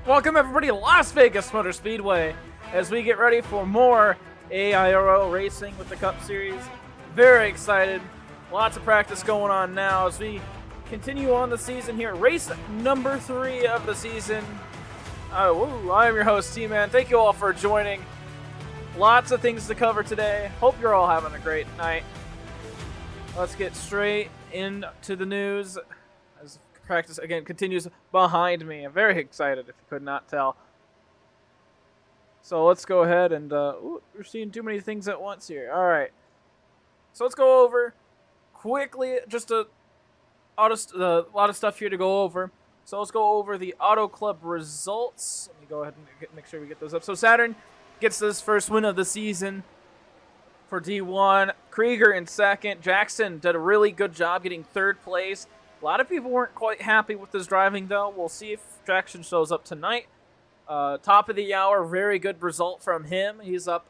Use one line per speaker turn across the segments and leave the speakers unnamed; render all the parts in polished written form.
Welcome everybody to Las Vegas Motor Speedway as we get ready for more AIRL racing with the Cup Series. Very excited. Lots of practice going on now as we continue on the season here. Race number 3 of the season. I am your host, T-Man. Thank you all for joining. Lots of things to cover today. Hope you're all having a great night. Let's get straight into the news as practice again continues behind me. I'm very excited if you could not tell. So let's go ahead and we're seeing too many things at once here. All right. So let's go over quickly just a lot of stuff here to go over. So let's go over the Auto Club results. Let me go ahead and make sure we get those up. So Saturn gets this first win of the season for D1. Krieger in second. Jackson did a really good job getting third place. A lot of people weren't quite happy with his driving, though. We'll see if Jackson shows up tonight. Top of the hour, very good result from him. He's up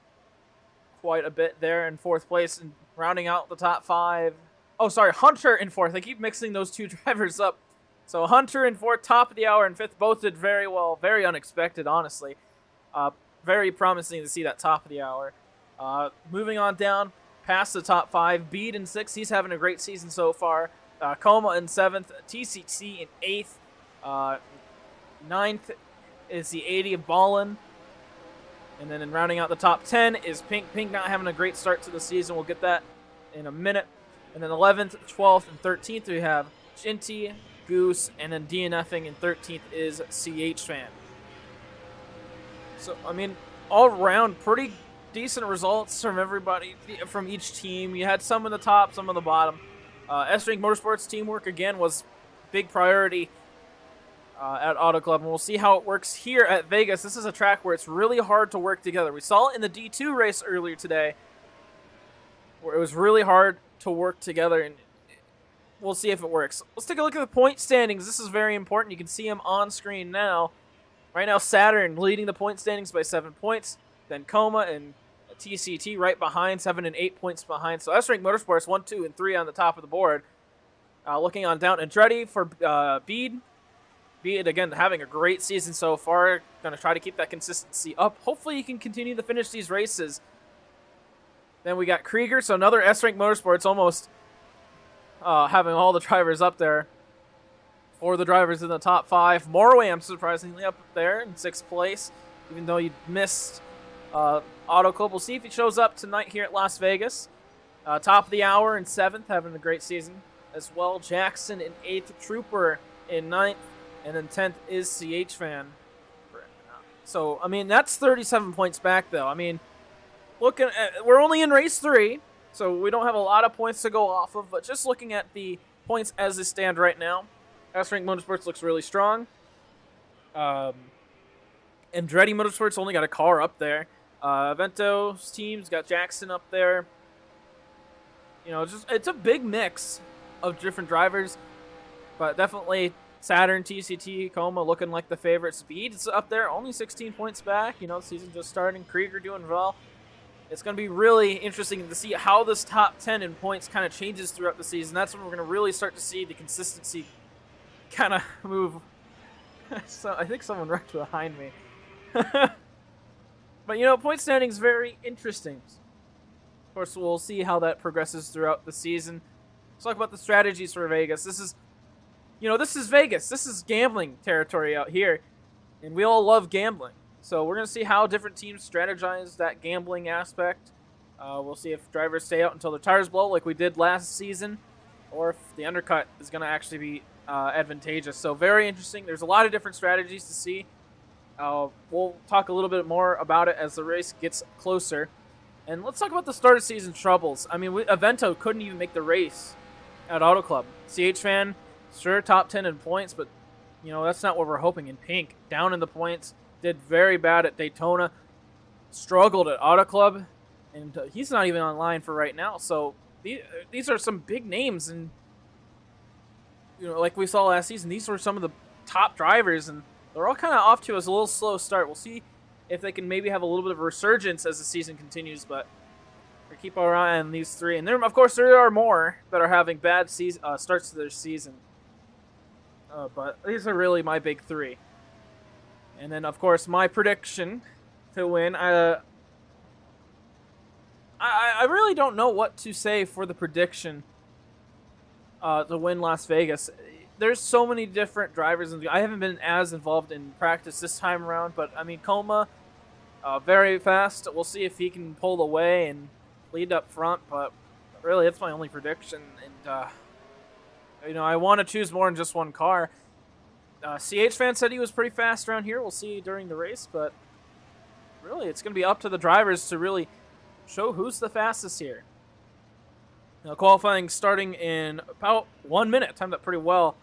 quite a bit there in fourth place and rounding out the top 5. Oh, sorry, Hunter in fourth. I keep mixing those two drivers up. So Hunter in fourth, top of the hour in fifth. Both did very well. Very unexpected, honestly. Very promising to see that top of the hour. Moving on down past the top 5. Bede in sixth. He's having a great season so far. Coma in 7th, TCT in 8th, 9th is the 80 of Ballin, and then in rounding out the top 10 is Pink. Pink not having a great start to the season. We'll get that in a minute. And then 11th, 12th, and 13th we have Chinty, Goose, and then DNFing, and 13th is CH Fan. So, I mean, all around, pretty decent results from everybody, from each team. You had some in the top, some in the bottom. S-Rank Motorsports teamwork, again, was big priority at Auto Club, and we'll see how it works here at Vegas. This is a track where it's really hard to work together. We saw it in the D2 race earlier today, where it was really hard to work together, and we'll see if it works. Let's take a look at the point standings. This is very important. You can see them on screen now. Right now, Saturn leading the point standings by 7 points, then Coma and TCT right behind, 7 and 8 points behind. So S-Rank Motorsports 1, 2, and 3 on the top of the board. Looking on down, Andretti for Bede. Bede, again, having a great season so far. Going to try to keep that consistency up. Hopefully, he can continue to finish these races. Then we got Krieger, so another S-Rank Motorsports almost having all the drivers up there. 4 of the drivers in the top 5. Morwam, surprisingly, up there in 6th place, even though he missed Auto Club. We'll see if he shows up tonight here at Las Vegas. Top of the hour in 7th, having a great season as well. Jackson in 8th, Trooper in 9th, and then 10th is CH Fan. So, I mean, that's 37 points back, though. I mean, looking at, we're only in race 3, so we don't have a lot of points to go off of, but just looking at the points as they stand right now, S-Rank Motorsports looks really strong. Andretti Motorsports only got a car up there. Vento's team's got Jackson up there. You know, it's a big mix of different drivers, but definitely Saturn, TCT, Coma looking like the favorite. Speed's up there, only 16 points back. You know, the season just starting. Krieger doing well. It's going to be really interesting to see how this top 10 in points kind of changes throughout the season. That's when we're going to really start to see the consistency kind of move. So I think someone wrecked behind me. But, you know, point standings very interesting. Of course, we'll see how that progresses throughout the season. Let's talk about the strategies for Vegas. This is Vegas. This is gambling territory out here, and we all love gambling. So we're going to see how different teams strategize that gambling aspect. We'll see if drivers stay out until their tires blow like we did last season, or if the undercut is going to actually be advantageous. So very interesting. There's a lot of different strategies to see. We'll talk a little bit more about it as the race gets closer. And let's talk about the start of season troubles. I mean, Avento couldn't even make the race at Auto Club. CH Fan, sure, top 10 in points, but, you know, that's not what we're hoping. In Pink, down in the points, did very bad at Daytona, struggled at Auto Club, and he's not even online for right now. So these are some big names, and, you know, like we saw last season, these were some of the top drivers, and they're all kind of off to a little slow start. We'll see if they can maybe have a little bit of resurgence as the season continues, but we keep our eye on these 3. And of course, there are more that are having bad starts to their season. But these are really my big 3. And then, of course, my prediction to win. I really don't know what to say for the prediction to win Las Vegas. There's so many different drivers, and I haven't been as involved in practice this time around. But I mean, Coma, very fast. We'll see if he can pull away and lead up front. But really, that's my only prediction. And I want to choose more than just one car. CH fan said he was pretty fast around here. We'll see during the race, but really, it's going to be up to the drivers to really show who's the fastest here. Now, qualifying starting in about 1 minute. Timed up pretty well.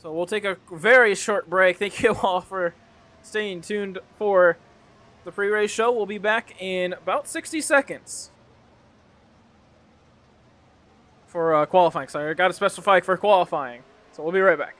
So we'll take a very short break. Thank you all for staying tuned for the pre-race show. We'll be back in about 60 seconds for qualifying. Sorry, I got to specify for qualifying. So we'll be right back.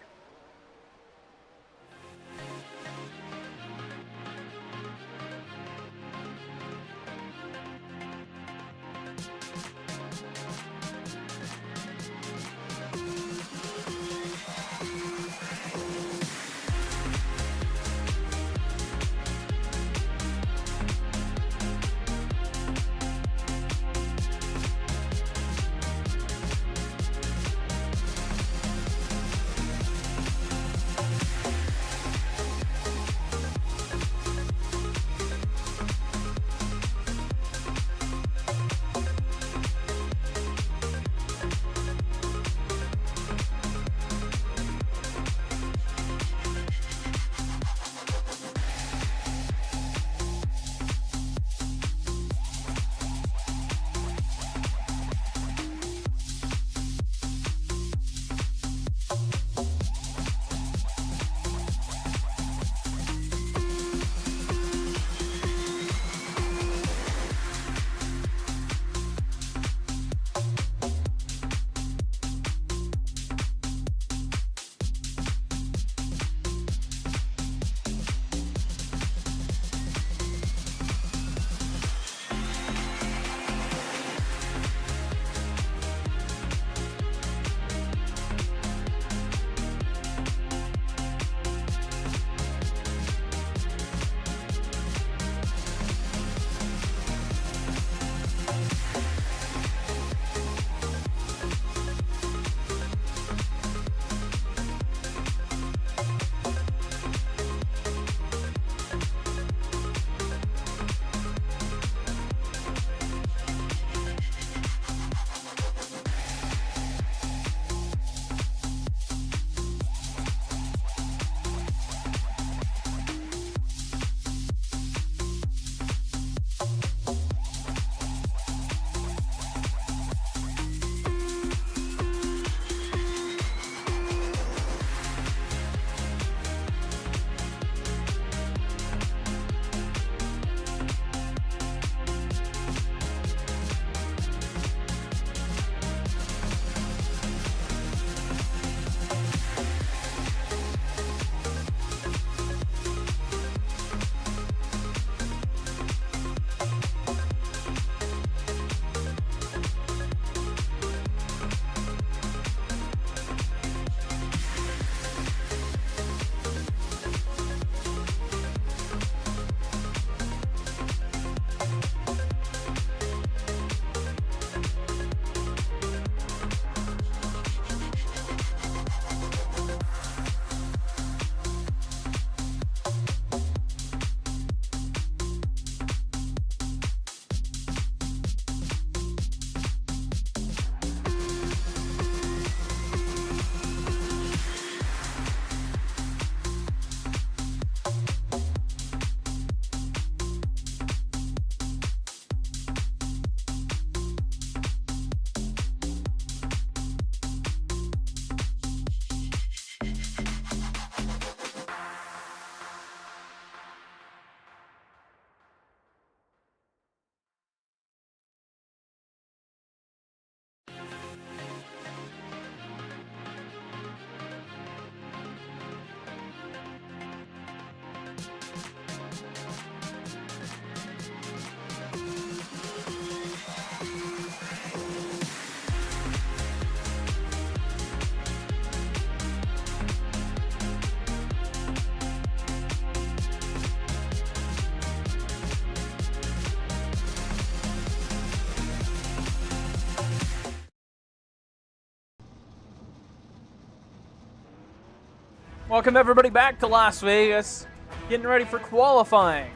Welcome everybody back to Las Vegas. Getting ready for qualifying.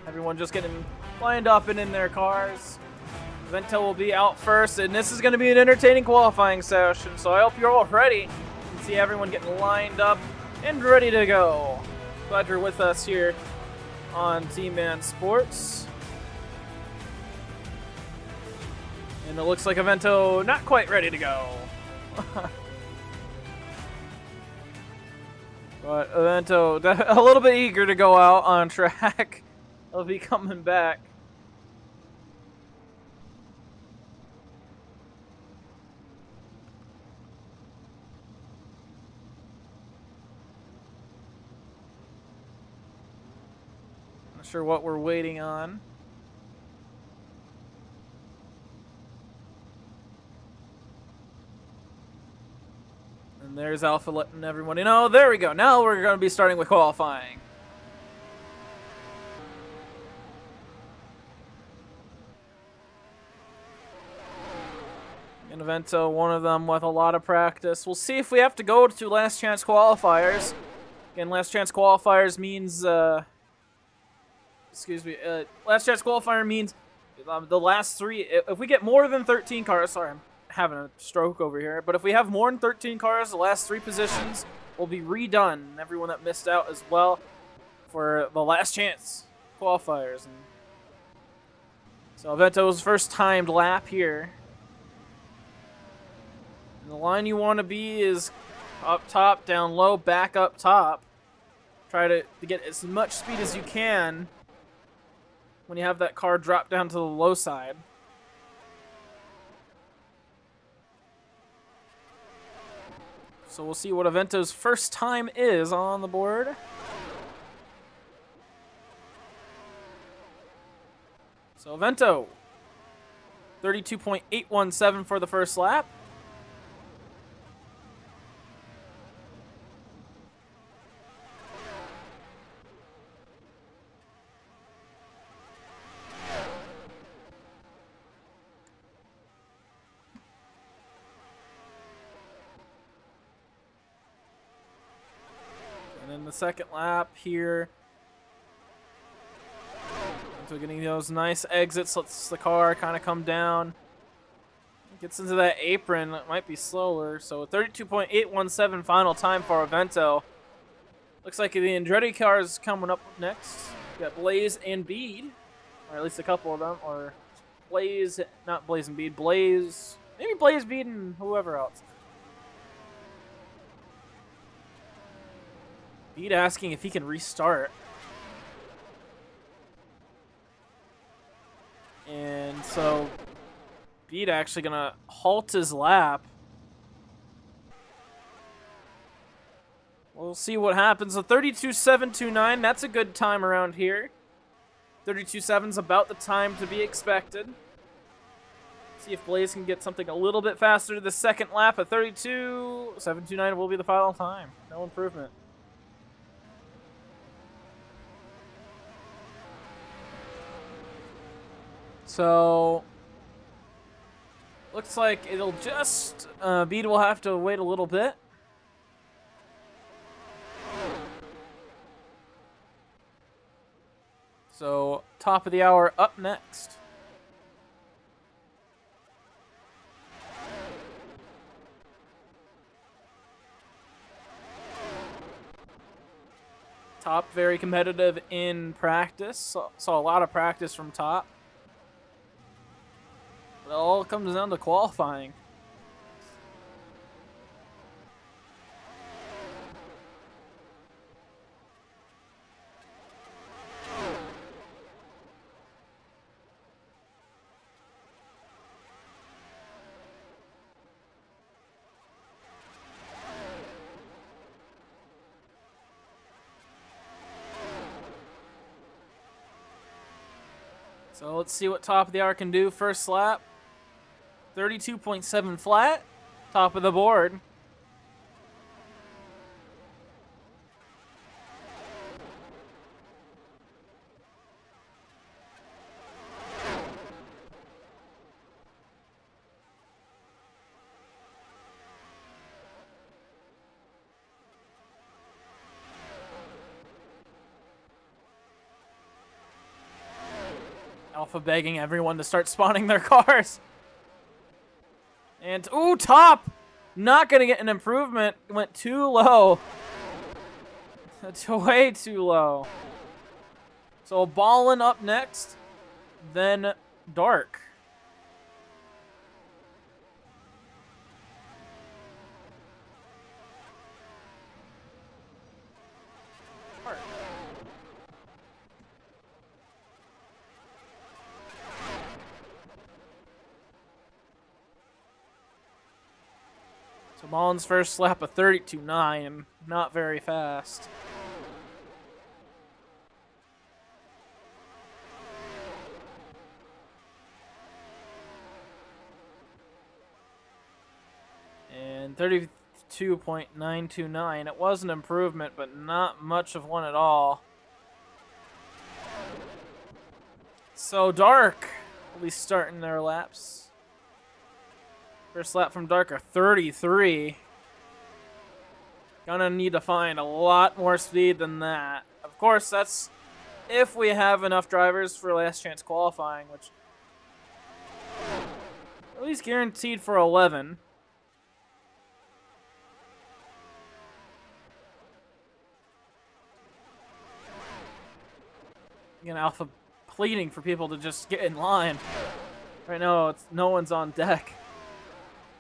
Everyone just getting lined up and in their cars. Vento will be out first, and this is going to be an entertaining qualifying session, so I hope you're all ready. You can see everyone getting lined up and ready to go. Glad you're with us here on T-Man Sports. And it looks like Vento not quite ready to go. But Vento a little bit eager to go out on track. He'll be coming back. Not sure what we're waiting on. And there's Alpha letting everybody know. There we go. Now we're going to be starting with qualifying. And Vento, one of them with a lot of practice. We'll see if we have to go to last chance qualifiers. Again, last chance qualifiers means, last chance qualifier means the last three. If we get more than 13 cars, sorry, I'm having a stroke over here, but if we have more than 13 cars, the last three positions will be redone. Everyone that missed out as well for the last chance qualifiers. And so Vento's first timed lap here. And the line you want to be is up top, down low, back up top. Try to get as much speed as you can when you have that car drop down to the low side. So we'll see what Vento's first time is on the board. So Vento, 32.817 for the first lap. And then the second lap here. So getting those nice exits, lets the car kind of come down. Gets into that apron, it might be slower. So 32.817 final time for Vento. Looks like the Andretti car is coming up next. We got Blaze and Bede, or at least a couple of them, or Blaze, not Blaze and Bede, Blaze, maybe Blaze, Bede, and whoever else. Bede asking if he can restart. And so Bede actually gonna halt his lap. We'll see what happens. So 32.729, that's a good time around here. 32.7's about the time to be expected. See if Blaze can get something a little bit faster. The second lap at 32.729 will be the final time. No improvement. So, looks like it'll just, Bede will have to wait a little bit. So, top of the hour up next. Top very competitive in practice. Saw a lot of practice from Top. It all comes down to qualifying. So let's see what top of the hour can do. First lap. 32.7 flat, top of the board. Alpha begging everyone to start spawning their cars. And, ooh, top! Not going to get an improvement. Went too low. It's way too low. So Ballin up next, then Dark. So Ballin's first lap of 32.9, not very fast. And 32.929. It was an improvement, but not much of one at all. So Dark will be starting their laps. First lap from Dark are 33. Gonna need to find a lot more speed than that. Of course, that's if we have enough drivers for last chance qualifying, which at least guaranteed for 11. Again, Alpha pleading for people to just get in line. Right now, no one's on deck.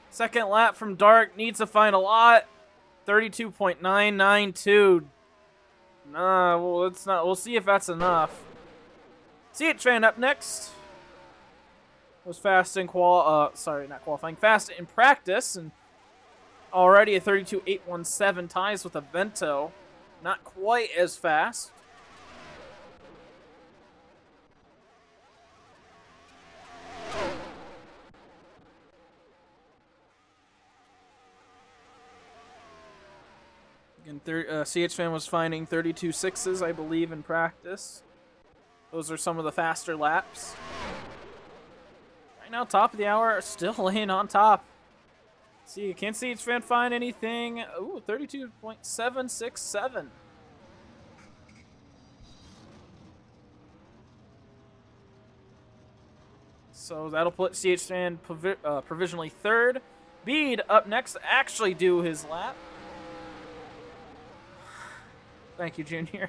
Second lap from Dark, needs to find a lot. 32.992. Nah, well, it's not. We'll see if that's enough. See it train up next. Was fast in fast in practice, and already a 32.817 ties with a Vento. Not quite as fast. And CHFan was finding 32.6s, I believe, in practice. Those are some of the faster laps. Right now, top of the hour, still laying on top. See, can't CHFan find anything. Ooh, 32.767. So that'll put CHFan provisionally third. Bede up next to actually do his lap. Thank you, Junior.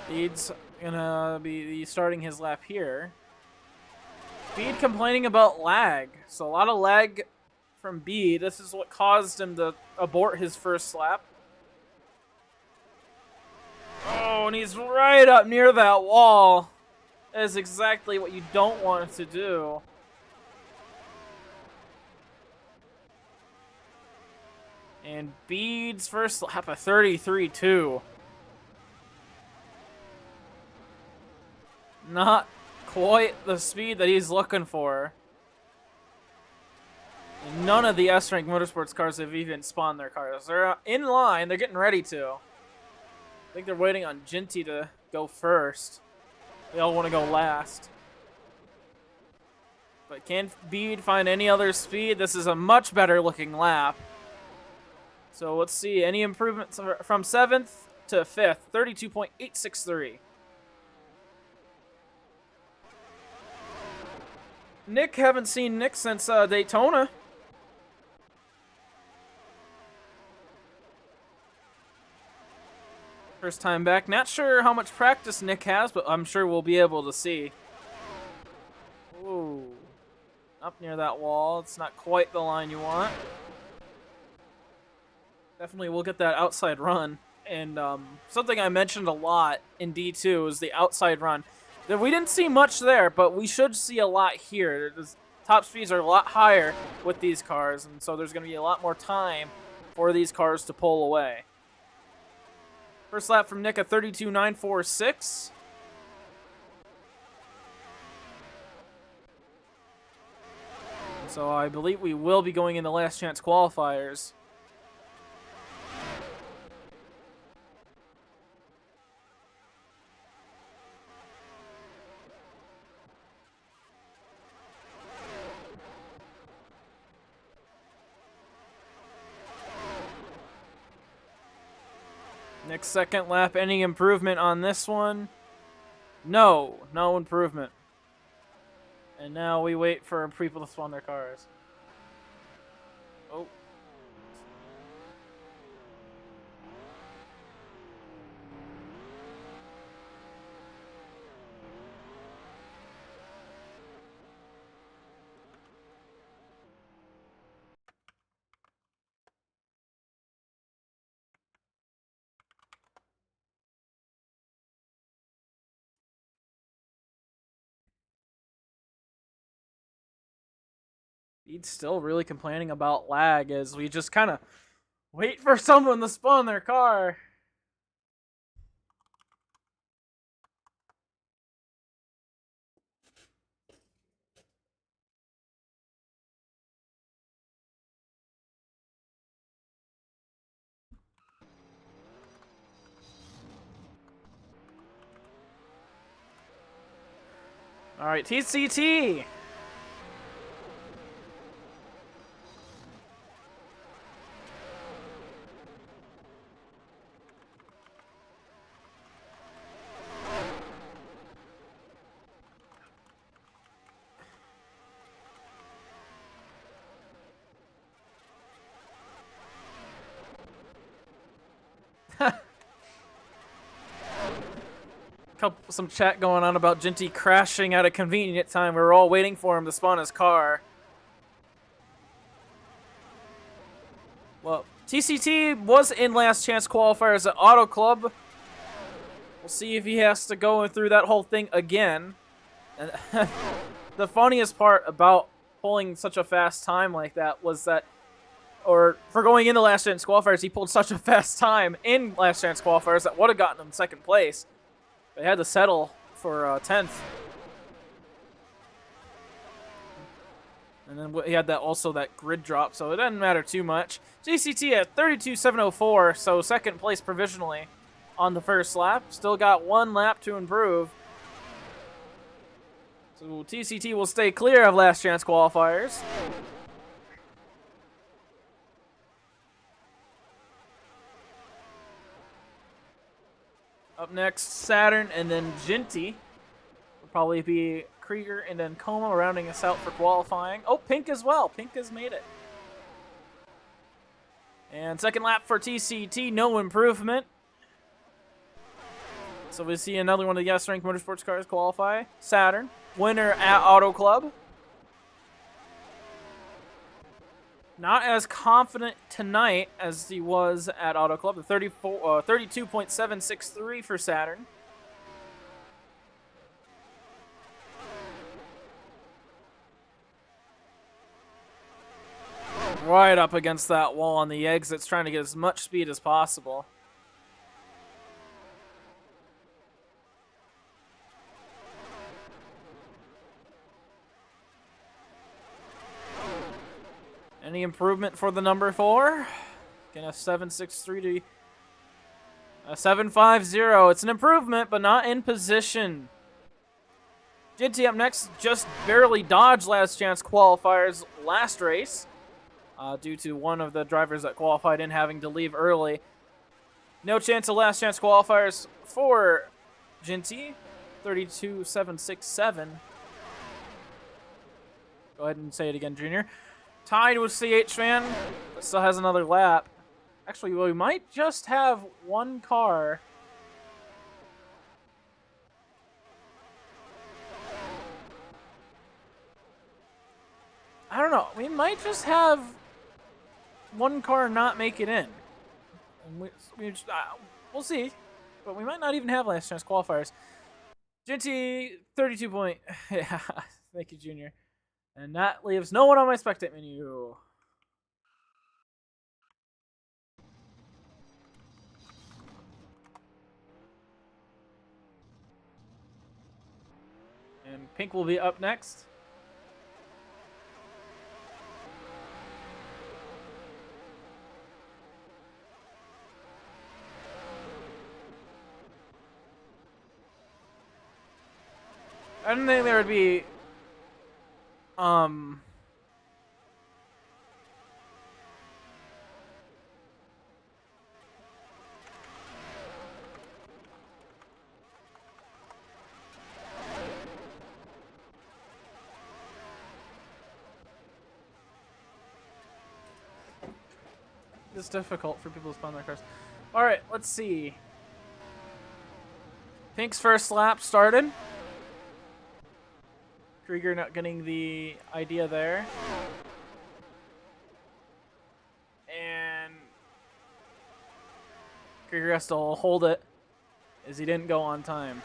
Bede's gonna be starting his lap here. Bede complaining about lag. So a lot of lag from Bede. This is what caused him to abort his first lap. Oh, and he's right up near that wall. That is exactly what you don't want to do. And Bede's first lap of 33.2. Not quite the speed that he's looking for. And none of the S-Rank Motorsports cars have even spawned their cars. They're in line. They're getting ready to. I think they're waiting on Ginty to go first. They all want to go last. But can Bede find any other speed? This is a much better looking lap. So let's see. Any improvements from 7th to 5th? 32.863. Nick, haven't seen Nick since Daytona. First time back. Not sure how much practice Nick has, but I'm sure we'll be able to see. Ooh. Up near that wall. It's not quite the line you want. Definitely we'll get that outside run. And something I mentioned a lot in D2 is the outside run. We didn't see much there, but we should see a lot here. The top speeds are a lot higher with these cars, and so there's going to be a lot more time for these cars to pull away. First lap from Nick at 32.946. So I believe we will be going into last chance qualifiers. Next second lap, any improvement on this one? No improvement. And now we wait for people to spawn their cars. Oh. He's still really complaining about lag as we just kind of wait for someone to spawn their car. All right, TCT. Some chat going on about Ginty crashing at a convenient time. We were all waiting for him to spawn his car. Well, TCT was in last chance qualifiers at Auto Club. We'll see if he has to go through that whole thing again. And the funniest part about pulling such a fast time like that was that, or for going into last chance qualifiers, he pulled such a fast time in last chance qualifiers that would have gotten him second place. They had to settle for 10th. And then he had that grid drop, so it doesn't matter too much. GCT at 32.704, so second place provisionally on the first lap. Still got one lap to improve. So TCT will stay clear of last chance qualifiers. Up next, Saturn, and then Ginty. Will probably be Krieger and then Coma rounding us out for qualifying. Oh, Pink as well. Pink has made it. And second lap for TCT, no improvement. So we see another one of the S-Rank Motorsports cars qualify. Saturn, winner at Auto Club. Not as confident tonight as he was at Auto Club. The 32.763 for Saturn. Right up against that wall on the exits, trying to get as much speed as possible. Any improvement for the number 4? Again, a 7.63 to a 7.50. It's an improvement, but not in position. Ginty up next, just barely dodged last chance qualifiers last race due to one of the drivers that qualified in having to leave early. No chance of last chance qualifiers for Ginty. 32.767. Go ahead and say it again, Junior. Tied with CH Fan, but still has another lap. Actually, we might just have one car. I don't know. We might just have one car not make it in. And we'll see. But we might not even have last chance qualifiers. Ginty, 32 point. Yeah, thank you, Junior. And that leaves no one on my spectate menu. Pink will be up next. I didn't think there would be it's difficult for people to spawn their cars. All right, let's see. Pink's first lap started. Krieger not getting the idea there. And Krieger has to hold it as he didn't go on time.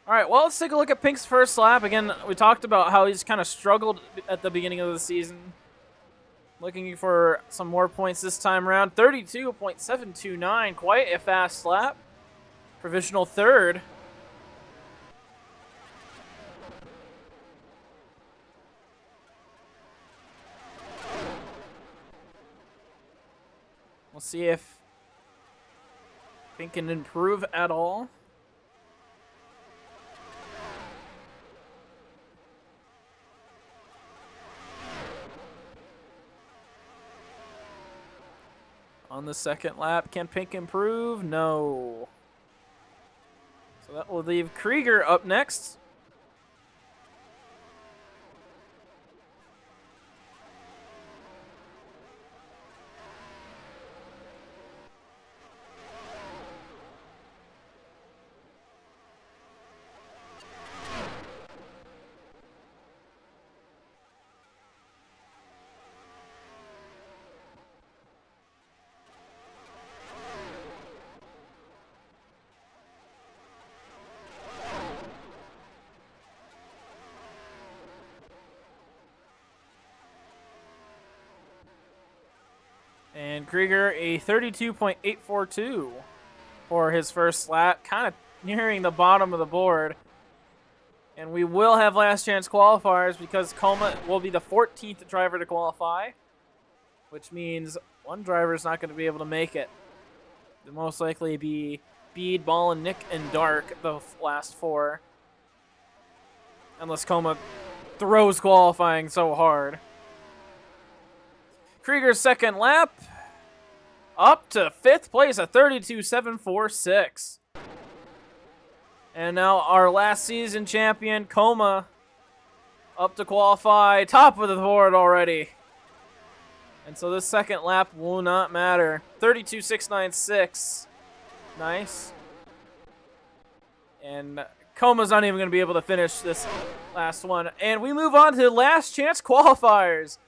All right, well, let's take a look at Pink's first lap. Again, we talked about how he's kind of struggled at the beginning of the season. Looking for some more points this time around. 32.729, quite a fast lap. Provisional third. We'll see if Pink can improve at all. On the second lap, can Pink improve? No. So that will leave Krieger up next. And Krieger a 32.842 for his first lap, kind of nearing the bottom of the board. And we will have last chance qualifiers because Coma will be the 14th driver to qualify, which means one driver is not going to be able to make it. It'll most likely be Bede, Ballin, Nick, and Dark, the last four. Unless Coma throws qualifying so hard. Krieger's second lap, up to 5th place at 32.746. And now our last season champion, Coma, up to qualify, top of the board already. And so this second lap will not matter. 32.696. Nice. And Coma's not even going to be able to finish this last one. And we move on to last chance qualifiers.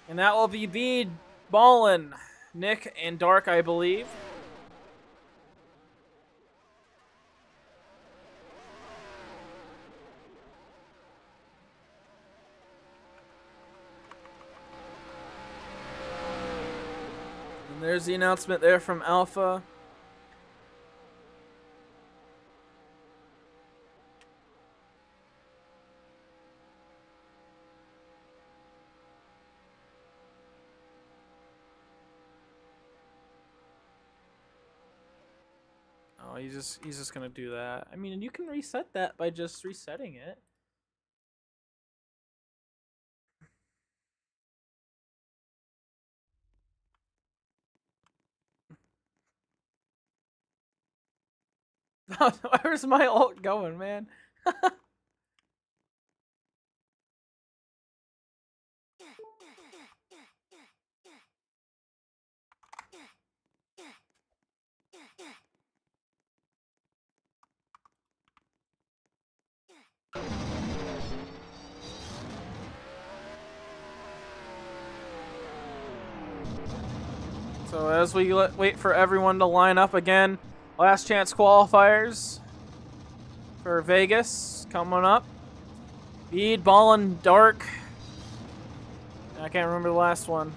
And that will be Bede, Ballin, Nick, and Dark, I believe. And there's the announcement there from Alpha. Oh, he's just gonna do that. I mean, you can reset that by just resetting it. Where's my ult going, man? So as we wait for everyone to line up again, last chance qualifiers for Vegas coming up. Bede, Ballin, Dark. I can't remember the last one.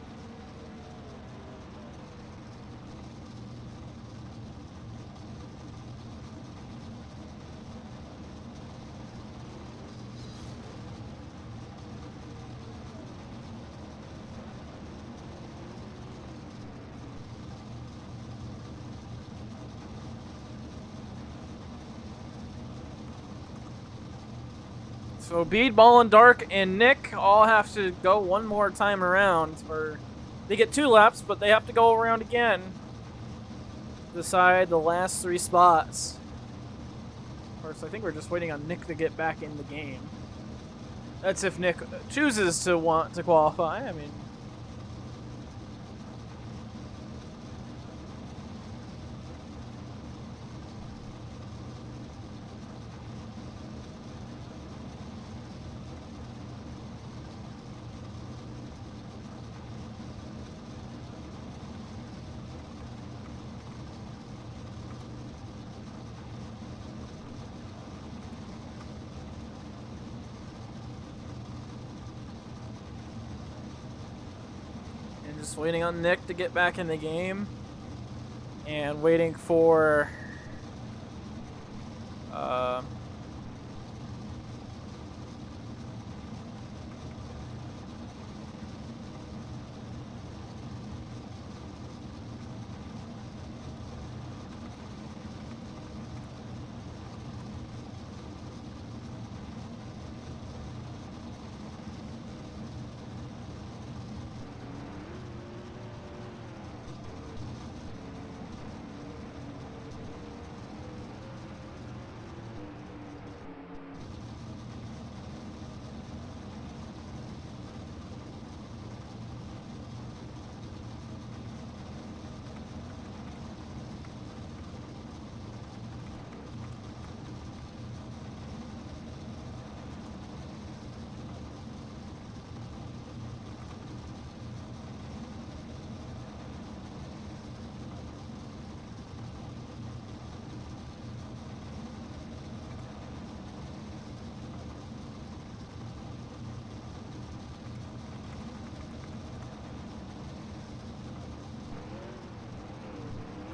So Bede, Ballin, Dark, and Nick all have to go one more time around. Or they get 2 laps, but they have to go around again. Decide the last 3 spots. Of course, I think we're just waiting on Nick to get back in the game. That's if Nick chooses to want to qualify. I mean... Just waiting on Nick to get back in the game. And waiting for...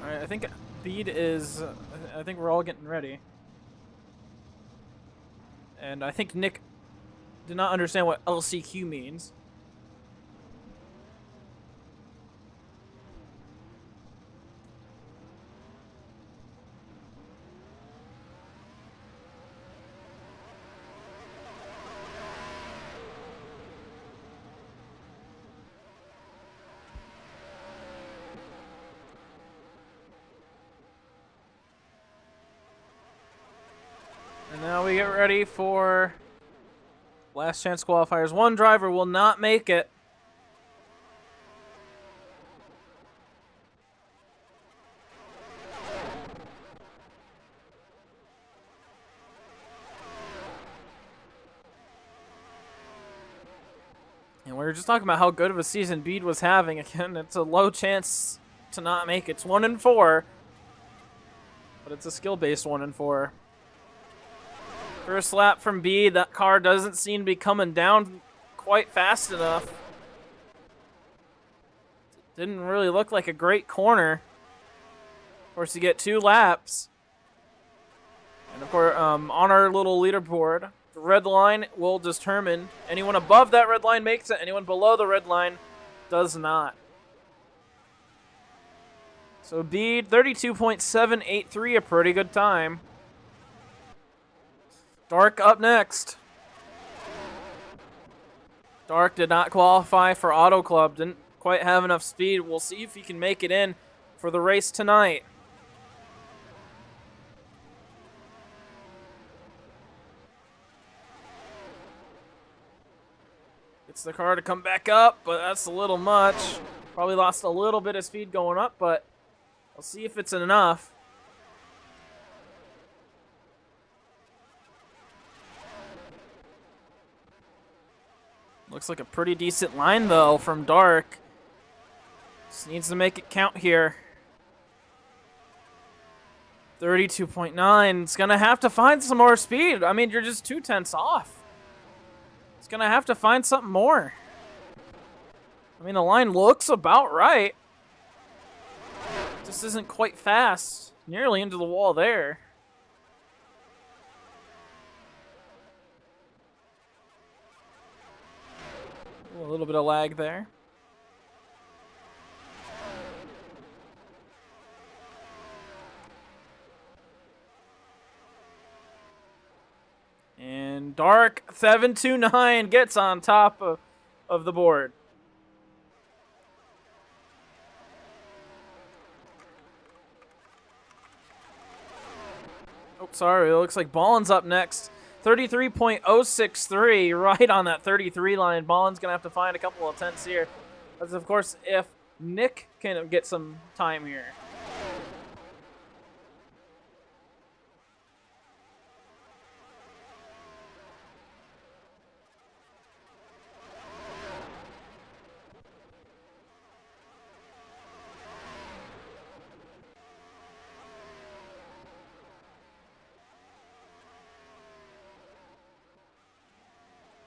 Alright, I think Bede is... I think we're all getting ready. And I think Nick did not understand what LCQ means. And now we get ready for last chance qualifiers. One driver will not make it. And we were just talking about how good of a season Bede was having. Again, it's a low chance to not make it. It's 1 in 4. But it's a skill-based 1 in 4. First lap from Bede, that car doesn't seem to be coming down quite fast enough. Didn't really look like a great corner. Of course, you get 2 laps. And of course, on our little leaderboard, the red line will determine anyone above that red line makes it, anyone below the red line does not. So Bede, 32.783, a pretty good time. Dark up next. Dark did not qualify for Auto Club. Didn't quite have enough speed. We'll see if he can make it in for the race tonight. Gets the car to come back up, but that's a little much. Probably lost a little bit of speed going up, but we'll see if it's enough. Looks like a pretty decent line, though, from Dark. Just needs to make it count here. 32.9. It's going to have to find some more speed. I mean, you're just 2/10 off. It's going to have to find something more. I mean, the line looks about right. Just isn't quite fast. Nearly into the wall there. A little bit of lag there. And And Dark 729 gets on top of the board. Oh, sorry. It looks like Ballin's up next. 33.063, right on that 33 line. Ballin's going to have to find a couple of tenths here. That's, of course, if Nick can get some time here.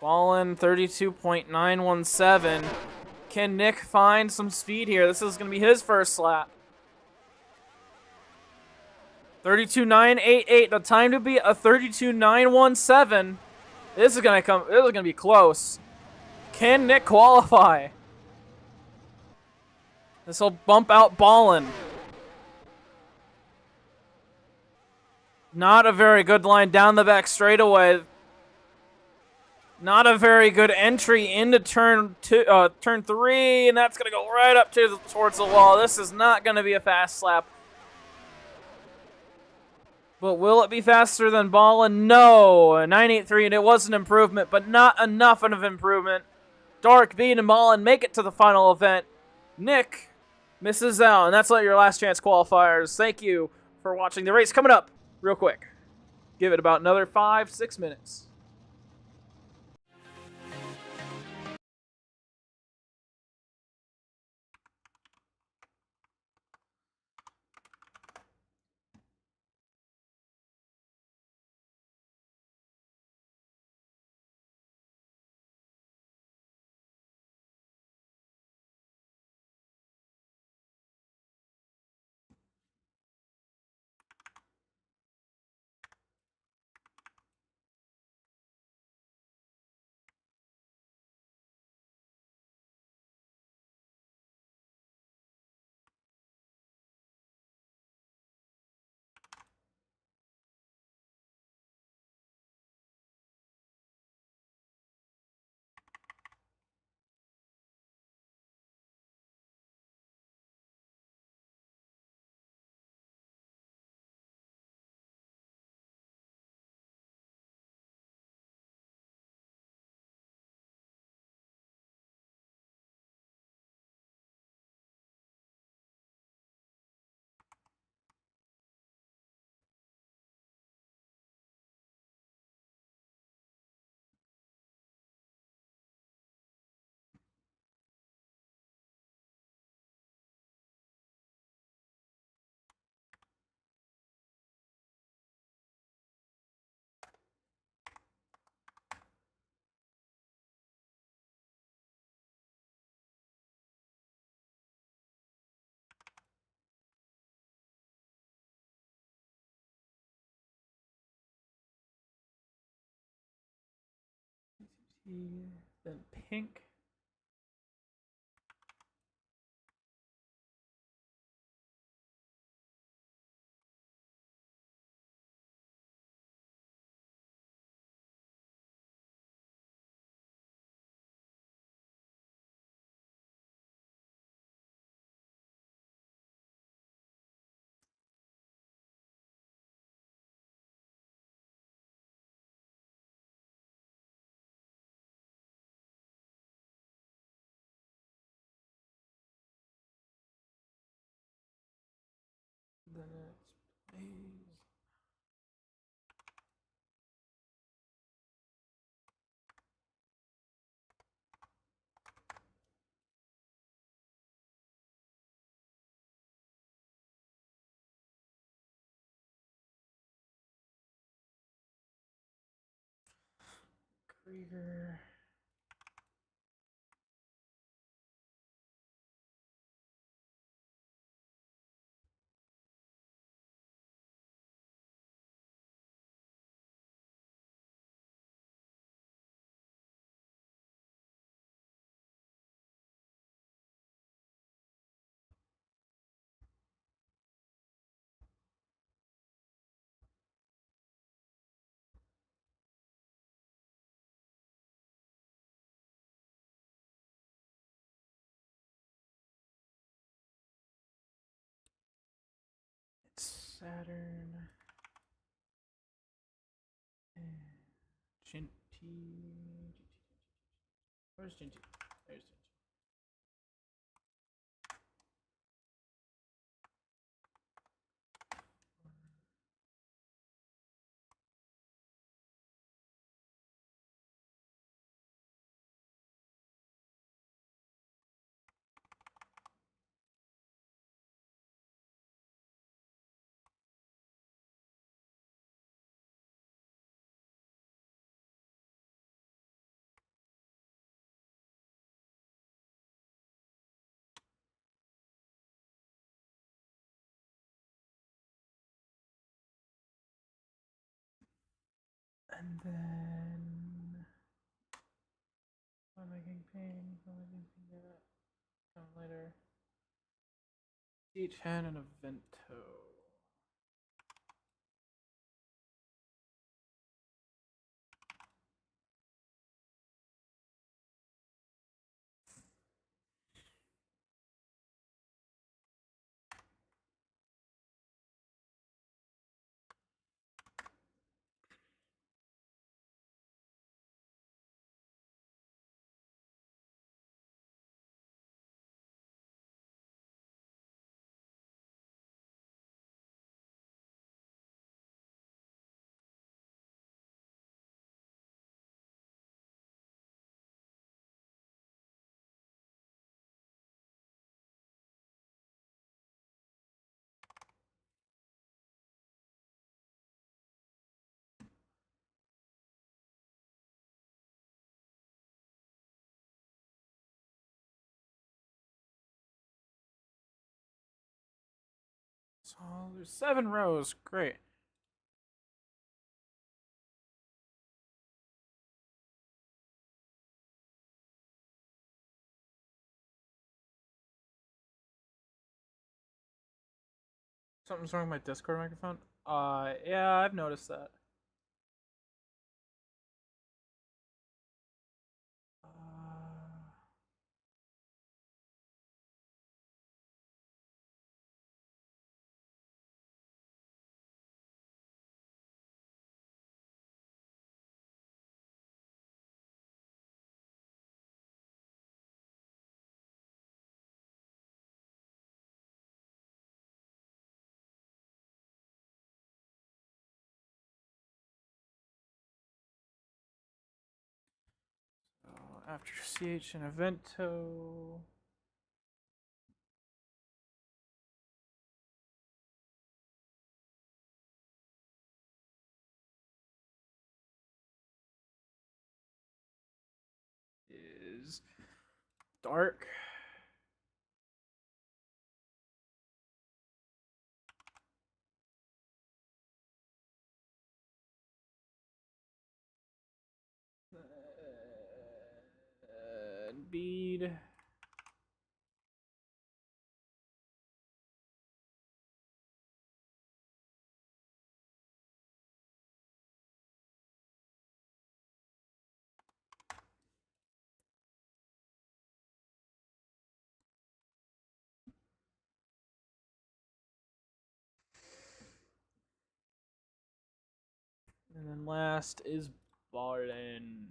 Ballin 32.917. Can Nick find some speed here? This is going to be his first lap. 32.988. The time to beat a 32.917. This is going to be close. Can Nick qualify? This will bump out Ballin. Not a very good line down the back straightaway. Not a very good entry into turn 3, and that's going to go right up towards the wall. This is not going to be a fast lap. But will it be faster than Ballin? No. 9.83, and it was an improvement, but not enough of an improvement. Dark, Bean, and Ballin make it to the final event. Nick misses out, and that's your last chance qualifiers. Thank you for watching the race. Coming up real quick. Give it about another 5-6 minutes. Then pink. Then it's blaze. Krieger. Saturn. Ginty. Where's Ginty? There's Ginty. And then I'm making ping, that. Come later. D10 and a Vento. So there's 7 rows. Great. Something's wrong with my Discord microphone? Yeah, I've noticed that. After CH and Evento. Is dark. Bead. And then last is Barden.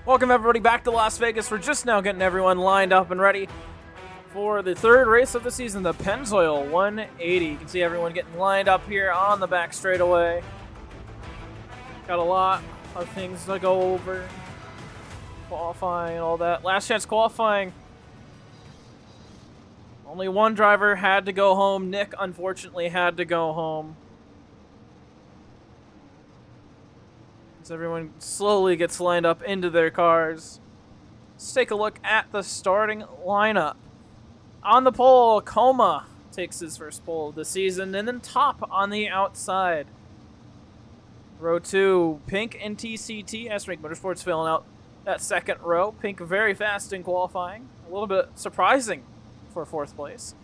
Welcome everybody back to Las Vegas. We're just now getting everyone lined up and ready for the third race of the season, the Pennzoil 180. You can see everyone getting lined up here on the back straightaway. Got a lot of things to go over. Qualifying, all that. Last chance qualifying. Only one driver had to go home. Nick, unfortunately, had to go home. As everyone slowly gets lined up into their cars. Let's take a look at the starting lineup. On the pole, Coma takes his first pole of the season, and then Top on the outside. Row 2, Pink and TCT. S-Rank Motorsports filling out that second row. Pink very fast in qualifying. A little bit surprising for fourth place.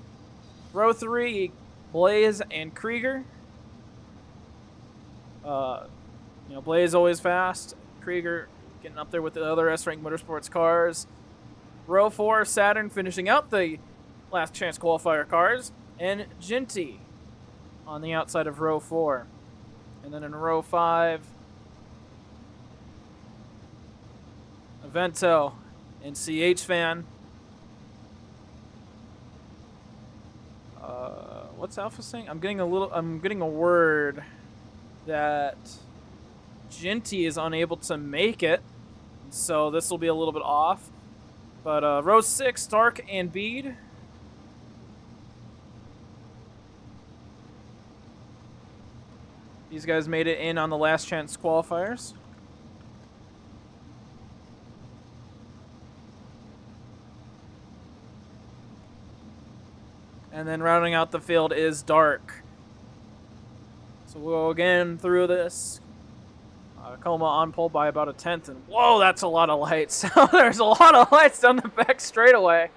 Row 3, Blaze and Krieger. Blaze always fast. Krieger getting up there with the other S-Rank Motorsports cars. Row 4, Saturn finishing out the last chance qualifier cars. And Ginty on the outside of row 4. And then in row 5, Avento and CH Fan. What's Alpha saying? I'm getting a word that Ginty is unable to make it, so this will be a little bit off. But row 6, Stark and Bede. These guys made it in on the last chance qualifiers. And then rounding out the field is Dark. So we'll go again through this. Coma on pole by about a tenth. And whoa, that's a lot of lights. There's a lot of lights down the back straightaway.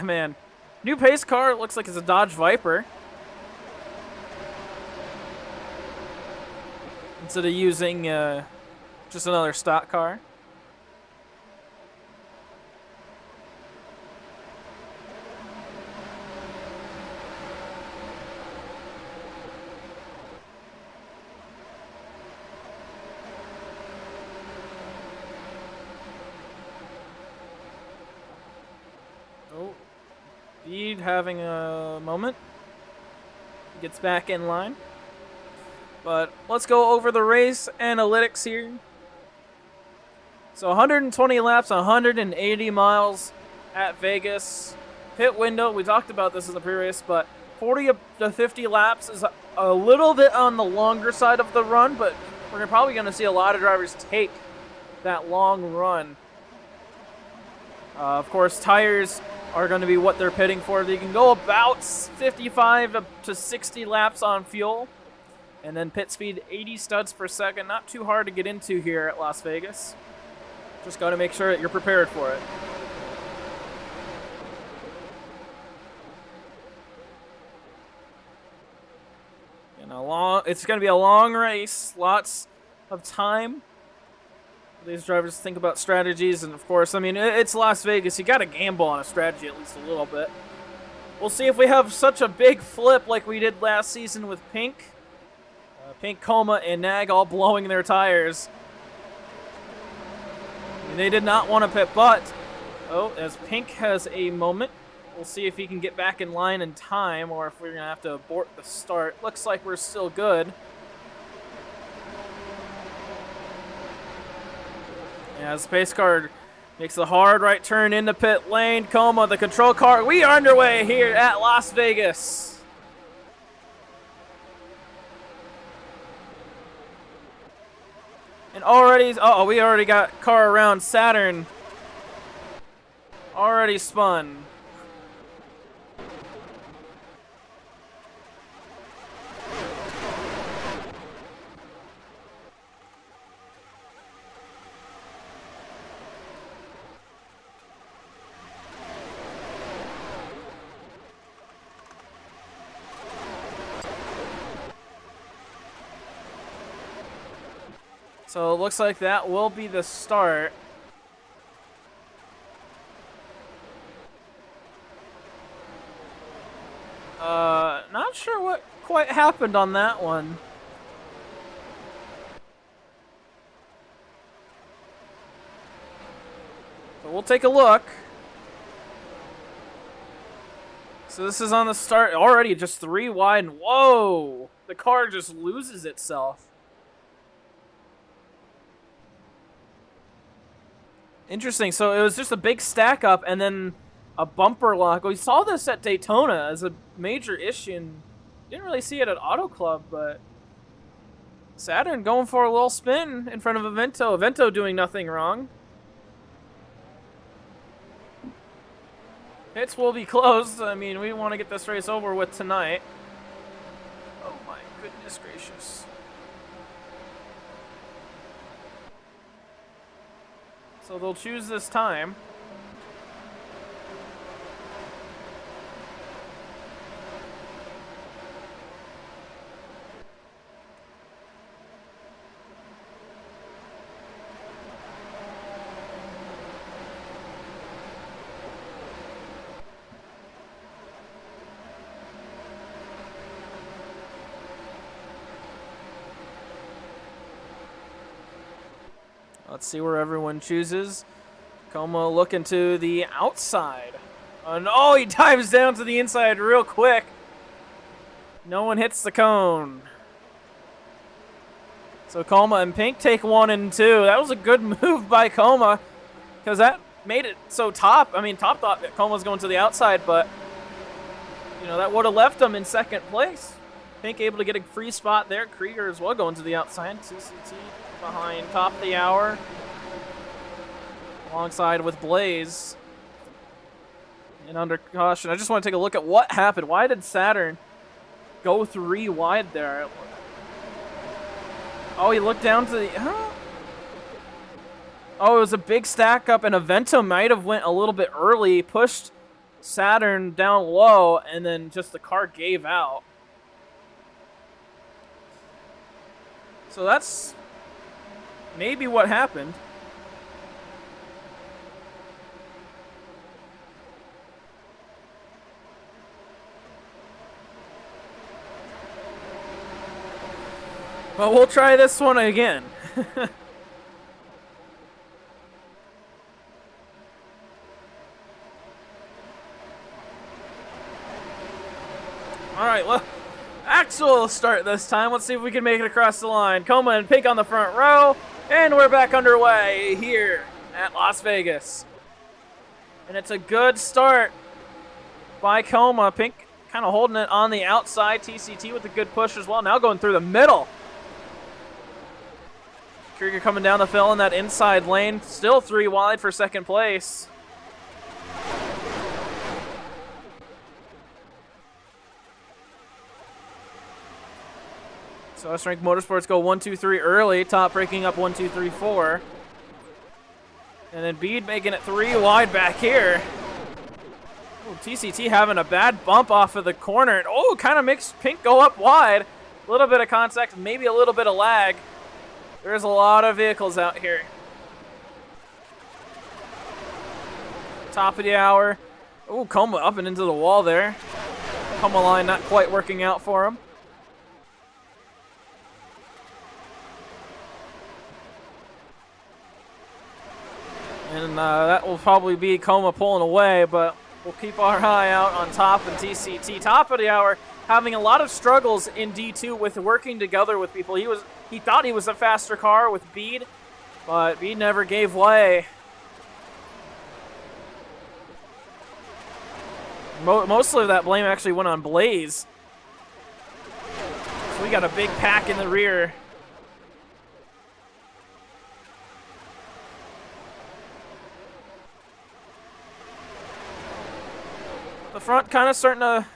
Man. New pace car, it looks like it's a Dodge Viper. Instead of using just another stock car. Bede having a moment. He gets back in line. But let's go over the race analytics here. So 120 laps, 180 miles at Vegas. Pit window, we talked about this in the pre-race, but 40 to 50 laps is a little bit on the longer side of the run, but we're probably going to see a lot of drivers take that long run. Of course, tires are going to be what they're pitting for. They can go about 55 to 60 laps on fuel. And then pit speed, 80 studs per second. Not too hard to get into here at Las Vegas. Just got to make sure that you're prepared for it. And it's going to be a long race. Lots of time. These drivers think about strategies. And, of course, I mean, it's Las Vegas. You got to gamble on a strategy at least a little bit. We'll see if we have such a big flip like we did last season with Pink. Pink, Coma, and Nag all blowing their tires. And they did not want to pit, but as Pink has a moment, we'll see if he can get back in line in time or if we're going to have to abort the start. Looks like we're still good. As pace car makes a hard right turn into pit lane, Coma, the control car. We are underway here at Las Vegas. And already, we already got car around Saturn. Already spun. So it looks like that will be the start. Not sure what quite happened on that one. But we'll take a look. So this is on the start already, just 3 wide. Whoa! The car just loses itself. Interesting. So it was just a big stack up and then a bumper lock. We saw this at Daytona as a major issue. And didn't really see it at Auto Club, but Saturn going for a little spin in front of Avento. Avento doing nothing wrong. Pits will be closed. I mean, we want to get this race over with tonight. Oh my goodness gracious. So they'll choose this time. Let's see where everyone chooses. Como looking to the outside. And oh, he dives down to the inside real quick. No one hits the cone. So Como and Pink take 1 and 2. That was a good move by Como, because that made it so Top. I mean, Top thought that Como was going to the outside, but you know that would have left him in second place. Pink able to get a free spot there. Krieger as well going to the outside. CCT behind Top of the Hour. Alongside with Blaze. And under caution. I just want to take a look at what happened. Why did Saturn go 3 wide there? Oh, he looked down to the... Huh? Oh, it was a big stack up, and Avento might have went a little bit early, pushed Saturn down low, and then just the car gave out. So that's maybe what happened. But we'll try this one again. All right, well, Axel will start this time. Let's see if we can make it across the line. Como and Pink on the front row, and we're back underway here at Las Vegas. And it's a good start by Como. Pink kind of holding it on the outside. TCT with a good push as well. Now going through the middle. Krieger coming down the fill in that inside lane. Still 3 wide for second place. So S-Rank Motorsports go 1, 2, 3 early. Top breaking up 1, 2, 3, 4. And then Bede making it 3 wide back here. Ooh, TCT having a bad bump off of the corner. And oh, kind of makes Pink go up wide. A little bit of contact, maybe a little bit of lag. There's a lot of vehicles out here. Top of the hour. Ooh, Como up and into the wall there. Como line not quite working out for him. And that will probably be Como pulling away, but we'll keep our eye out on Top and TCT. Top of the hour having a lot of struggles in D2 with working together with people. He thought he was a faster car with Bede, but Bede never gave way. Mostly of that blame actually went on Blaze. So we got a big pack in the rear. The front kind of starting to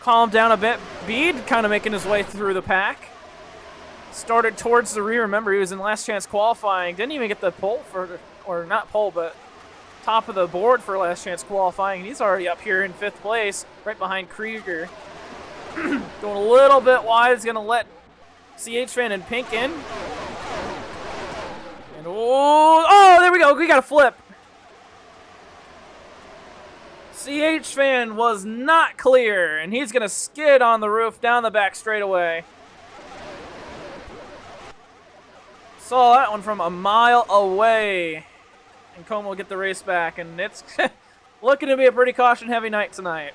calm down a bit. Bede kind of making his way through the pack. Started towards the rear. Remember, he was in last chance qualifying. Didn't even get the pole for, or not pole, but top of the board for last chance qualifying. He's already up here in 5th place, right behind Krieger. Going a little bit wide. He's going to let CH Fan and Pink in. Oh, there we go. We got a flip. CH fan was not clear, and he's going to skid on the roof down the back straightaway. Saw that one from a mile away. And Como will get the race back, and it's looking to be a pretty caution-heavy night tonight.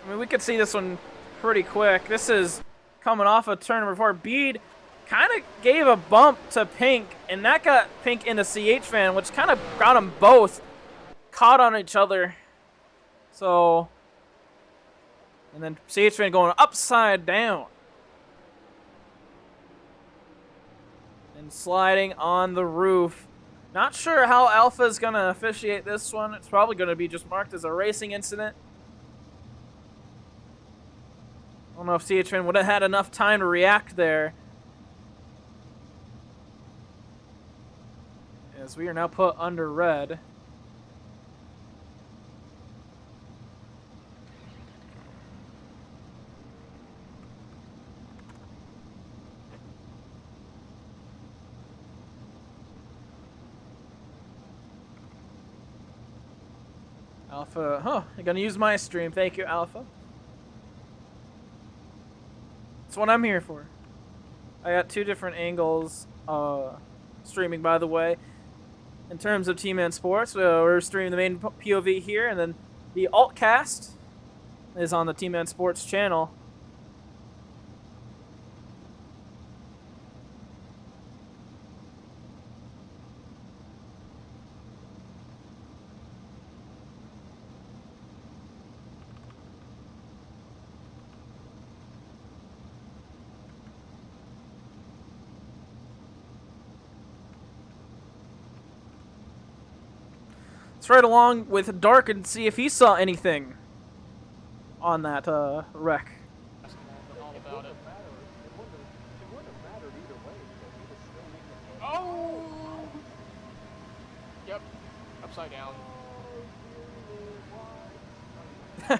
I mean, we could see this one pretty quick. This is coming off a turn number 4. Bede kind of gave a bump to Pink, and that got Pink into CH fan, which kind of got them both caught on each other. So, and then CH fan going upside down. And sliding on the roof. Not sure how Alpha is going to officiate this one. It's probably going to be just marked as a racing incident. I don't know if CH fan would have had enough time to react there. As we are now put under red. Alpha, you're gonna use my stream. Thank you, Alpha. That's what I'm here for. I got 2 different angles streaming, by the way. In terms of T-Man Sports, we're streaming the main POV here, and then the altcast is on the T-Man Sports channel. Let's ride along with Dark and see if he saw anything on that wreck.
Oh! Yep, upside down. I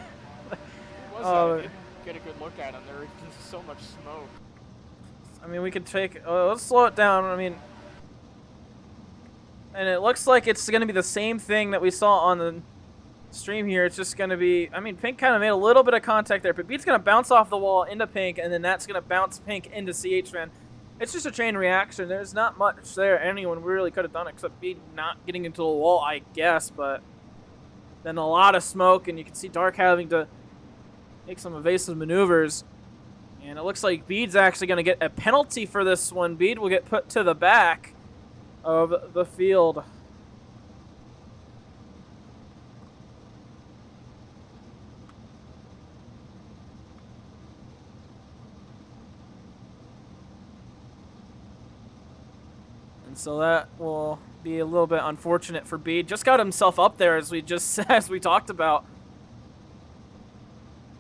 didn't get a good look at him. There was just so much smoke.
I mean, we could take. Let's slow it down. I mean. And it looks like it's going to be the same thing that we saw on the stream here. It's just going to be, I mean, Pink kind of made a little bit of contact there, but Bede's going to bounce off the wall into Pink, and then that's going to bounce Pink into CH fan. It's just a chain reaction. There's not much there anyone really could have done except Bede not getting into the wall, I guess, but then a lot of smoke, and you can see Dark having to make some evasive maneuvers. And it looks like Bede's actually going to get a penalty for this one. Bede will get put to the back of the field. And so that will be a little bit unfortunate for Bede. Just got himself up there as we talked about.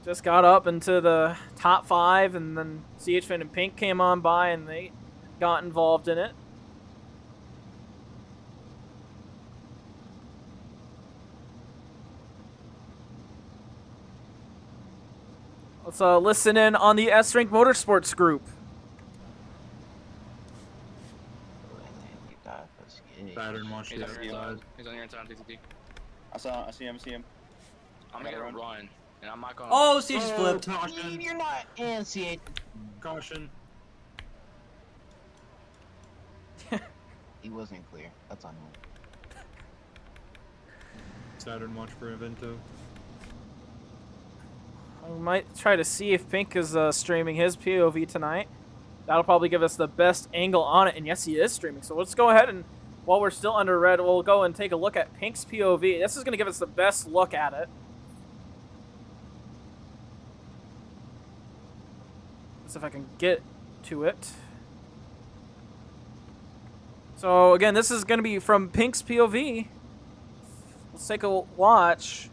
Just got up into the top 5, and then CH fan and Pink came on by and they got involved in it. Let's listen in on the S-Rank Motorsports group.
Pattern watch.
He's on your inside TTT.
I see him.
I'm gonna get a run, and I'm not gonna.
Oh, CH flipped.
Caution. You're not in CH.
Caution.
He wasn't clear. That's on him.
Saturn watch for Evento.
We might try to see if Pink is streaming his POV tonight. That'll probably give us the best angle on it. And yes, he is streaming. So let's go ahead and, while we're still under red, we'll go and take a look at Pink's POV. This is going to give us the best look at it. Let's see if I can get to it. So again, this is going to be from Pink's POV. Let's take a watch.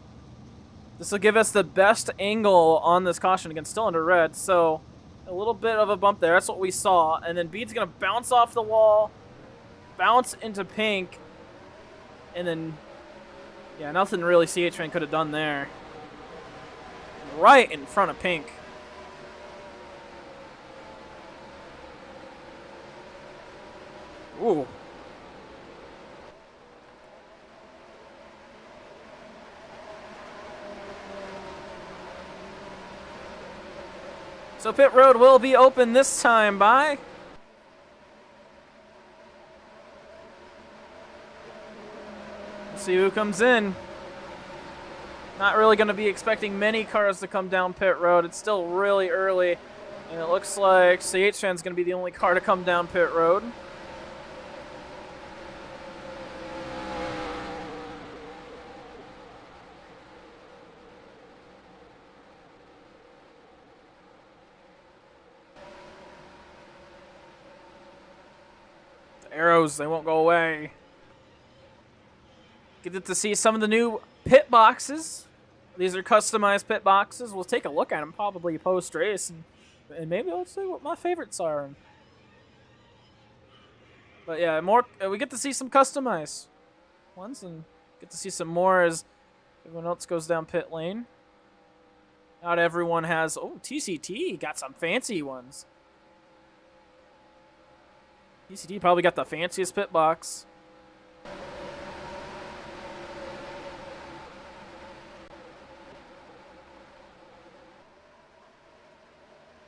This will give us the best angle on this caution. Again, still under red, so a little bit of a bump there. That's what we saw. And then Bede's going to bounce off the wall, bounce into Pink, and then, yeah, nothing really CH fan could have done there. Right in front of Pink. Ooh. So pit road will be open this time by. Let's see who comes in. Not really going to be expecting many cars to come down pit road. It's still really early, and it looks like CHFan's going to be the only car to come down pit road. The arrows, they won't go away. Get to see some of the new pit boxes. These are customized pit boxes. We'll take a look at them probably post-race, and maybe I'll say what my favorites are. But yeah, we get to see some customized ones, and get to see some more as everyone else goes down pit lane. Not everyone has. Oh, TCT got some fancy ones. TCT probably got the fanciest pit box.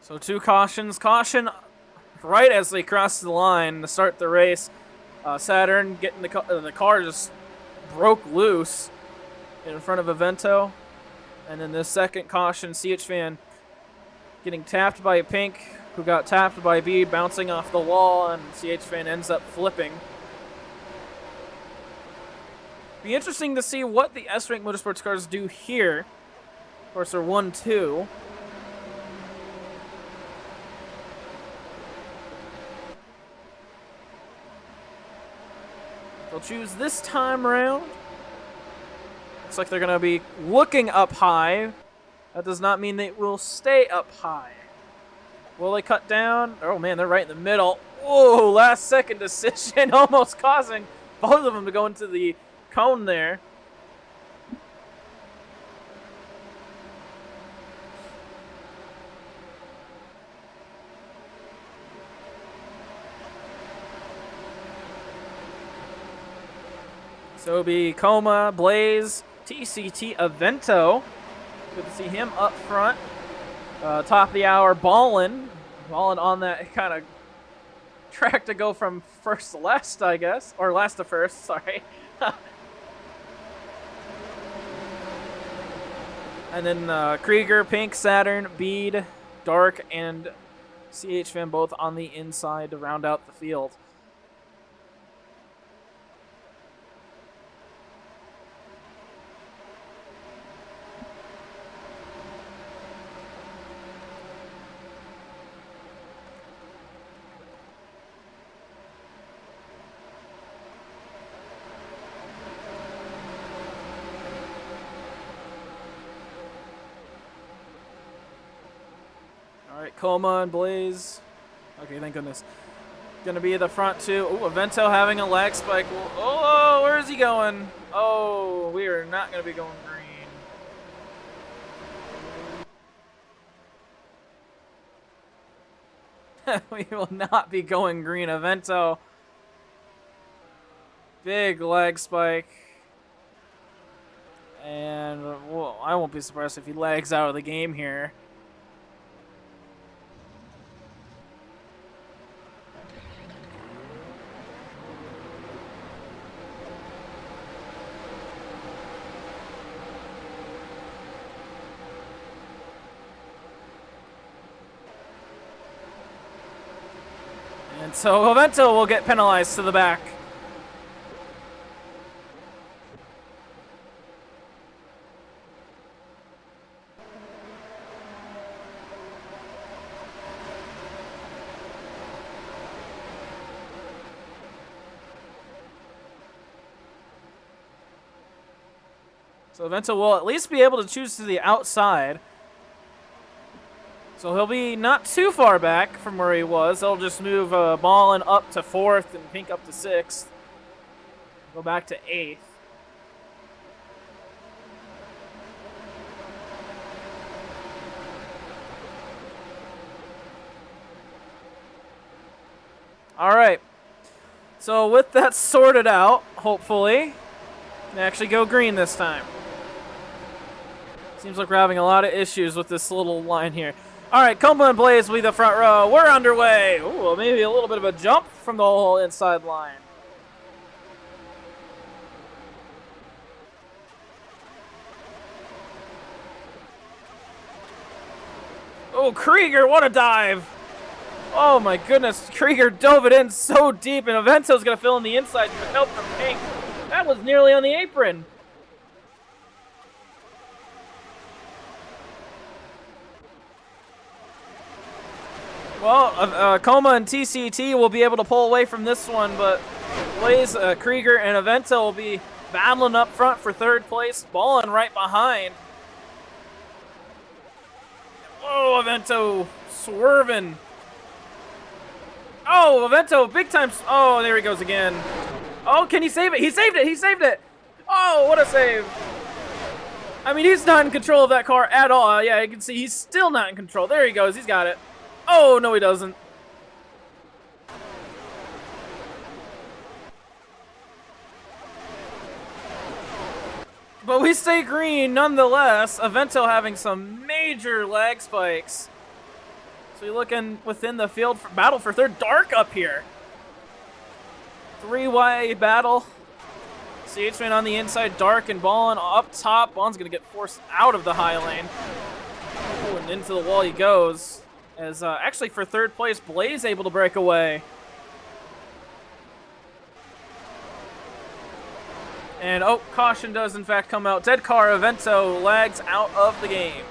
So 2 cautions. Caution right as they cross the line to start the race. Saturn getting the car just broke loose in front of Evento. And then this second caution, CHFan getting tapped by Pink, who got tapped by B, bouncing off the wall, and CHFan ends up flipping. Be interesting to see what the S-Rank Motorsports cars do here. Of course, they're 1-2. They'll choose this time around. Looks like they're going to be looking up high. That does not mean they will stay up high. Will they cut down? Oh, man, they're right in the middle. Whoa, last second decision, almost causing both of them to go into the cone there. So it'll be Coma, Blaze, TCT, Evento. Good to see him up front. Top of the hour, Ballin. Ballin on that kind of track to go from first to last, I guess. Or last to first, sorry. And then Krieger, Pink, Saturn, Bead, Dark, and CHFan both on the inside to round out the field. Alright, Coma and Blaze. Okay, thank goodness. Gonna be at the front two. Ooh, Evento having a lag spike. Oh, where is he going? Oh, we are not gonna be going green. We will not be going green. Evento. Big lag spike. And well, I won't be surprised if he lags out of the game here. And so Evento will get penalized to the back. So Evento will at least be able to choose to the outside. So he'll be not too far back from where he was. They'll just move Ballin up to 4th and Pink up to 6th. Go back to 8th. All right. So with that sorted out, hopefully, can actually go green this time. Seems like we're having a lot of issues with this little line here. All right, Coma and Blaze will be the front row. We're underway. Ooh, maybe a little bit of a jump from the whole inside line. Oh, Krieger, what a dive. Oh my goodness, Krieger dove it in so deep, and Avento's gonna fill in the inside with help from Pink. That was nearly on the apron. Well, Coma and TCT will be able to pull away from this one, but Blaze, Krieger, and Avento will be battling up front for third place, balling right behind. Whoa, Avento swerving. Oh, Avento, big time. Oh, there he goes again. Oh, can he save it? He saved it. He saved it. Oh, what a save. I mean, he's not in control of that car at all. Yeah, you can see he's still not in control. There he goes. He's got it. Oh, no, he doesn't. But we stay green nonetheless. Avento having some major lag spikes. So you're looking within the field for battle for third. Dark up here. Three-way battle. CH-Man on the inside, Dark and Ballin up top. Ballin's going to get forced out of the high lane. Ooh, and into the wall he goes. As actually for third place, Blaze able to break away. And, oh, caution does in fact come out. Dead car, Avento lags out of the game.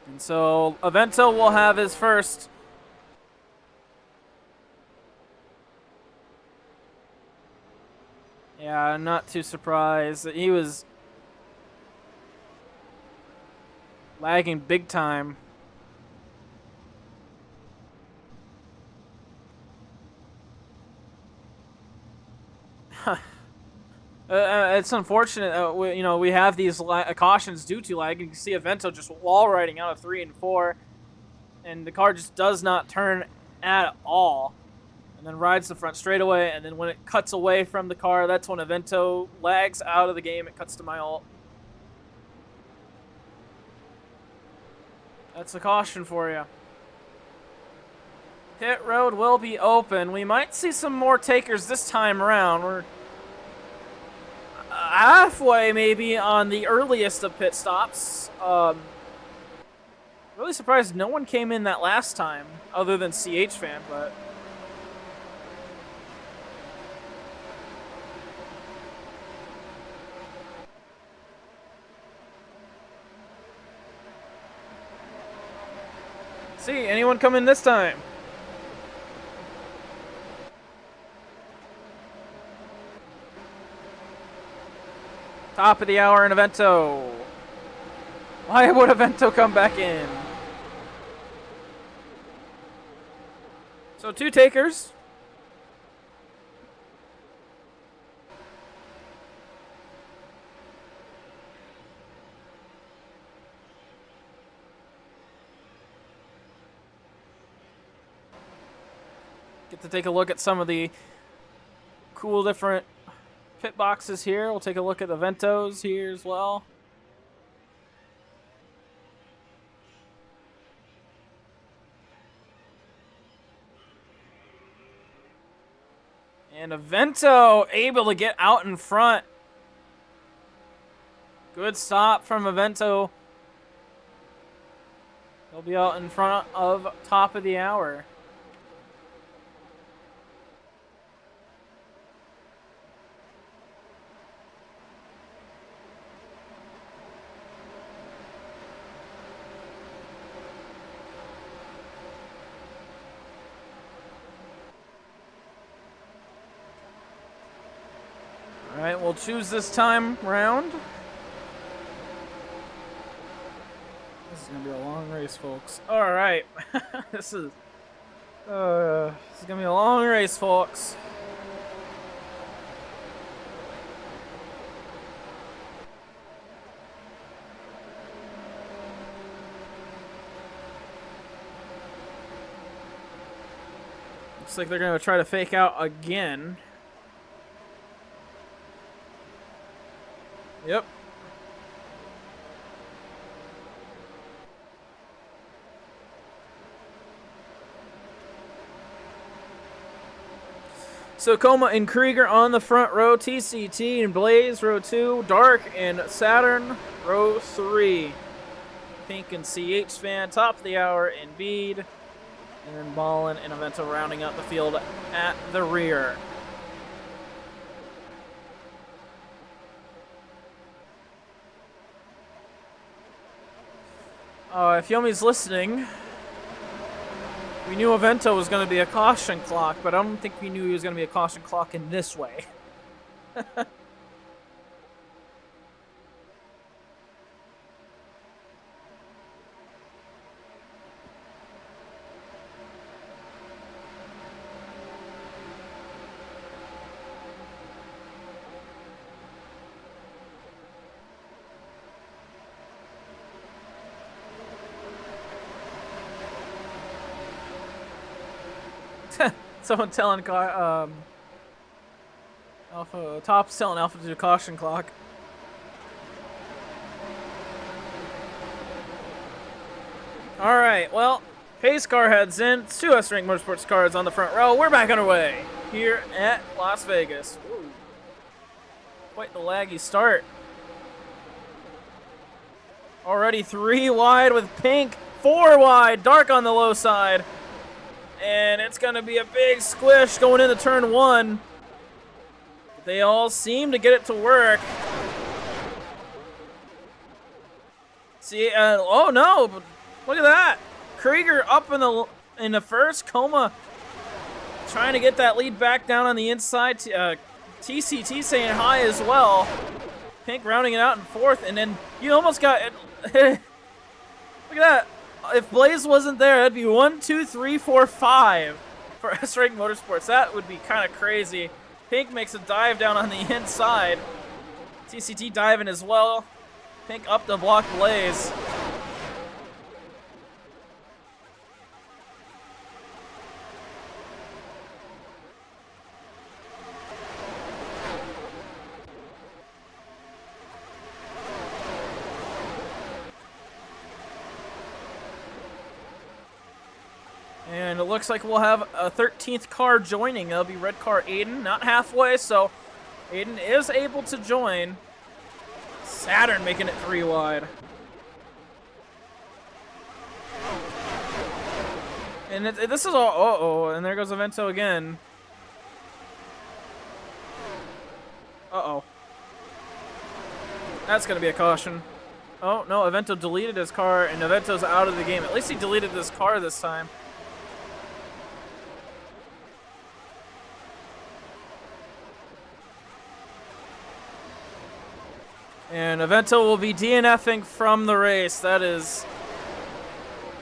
And so Avento will have his first. Yeah, I'm not too surprised. He was lagging big time. It's unfortunate. We have these cautions due to lag. You can see Avento just wall riding out of 3 and 4, and the car just does not turn at all, and then rides the front straightaway. And then when it cuts away from the car, that's when Avento lags out of the game. It cuts to my ult. That's a caution for you. Pit road will be open. We might see some more takers this time around. We're halfway maybe on the earliest of pit stops. Really surprised no one came in that last time other than CH fan, but see anyone come in this time? Top of the hour in Avento. Why would Avento come back in? So 2 takers. Get to take a look at some of the cool different pit boxes here. We'll take a look at the Aventos here as well. And Avento able to get out in front. Good stop from Avento. He'll be out in front of top of the hour. All right, we'll choose this time round. This is gonna be a long race, folks. All right, this is gonna be a long race, folks. Looks like they're gonna try to fake out again. Yep. So Coma and Krieger on the front row, TCT and Blaze row 2, Dark and Saturn row 3. Pink and CH Fan top of the hour in Bede, and then Ballin and Avento rounding out the field at the rear. If Yomi's listening, we knew Avento was going to be a caution clock, but I don't think we knew he was going to be a caution clock in this way. Someone telling Alpha Top's telling Alpha to do caution clock. All right, well, pace car heads in. It's 2 S-Rank Motorsports cars on the front row. We're back underway here at Las Vegas. Ooh. Quite the laggy start. Already 3 wide with Pink, 4 wide, Dark on the low side. And it's going to be a big squish going into turn 1. They all seem to get it to work. See, oh no, look at that. Krieger up in the first, Coma trying to get that lead back down on the inside. TCT saying hi as well. Pink rounding it out in 4th, and then you almost got it. Look at that. If Blaze wasn't there, that'd be 1, 2, 3, 4, 5 for S-Rank Motorsports. That would be kind of crazy. Pink makes a dive down on the inside. TCT diving as well. Pink up to block Blaze. And it looks like we'll have a 13th car joining. That'll be red car Aiden, not halfway, so Aiden is able to join. Saturn making it 3 wide. And this is all, and there goes Avento again. Uh-oh. That's gonna be a caution. Oh, no, Avento deleted his car, and Avento's out of the game. At least he deleted this car this time. And Avento will be DNFing from the race. That is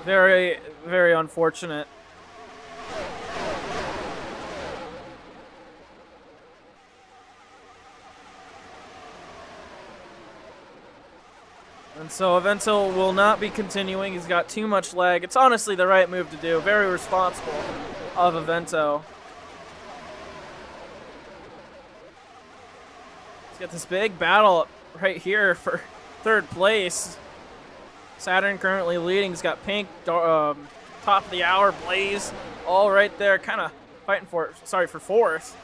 very, very unfortunate. And so Avento will not be continuing. He's got too much lag. It's honestly the right move to do. Very responsible of Avento. He's got this big battle right here for 3rd place. Saturn currently leading. He's got Pink, top of the hour, Blaze, all right there, kind of fighting for 4th.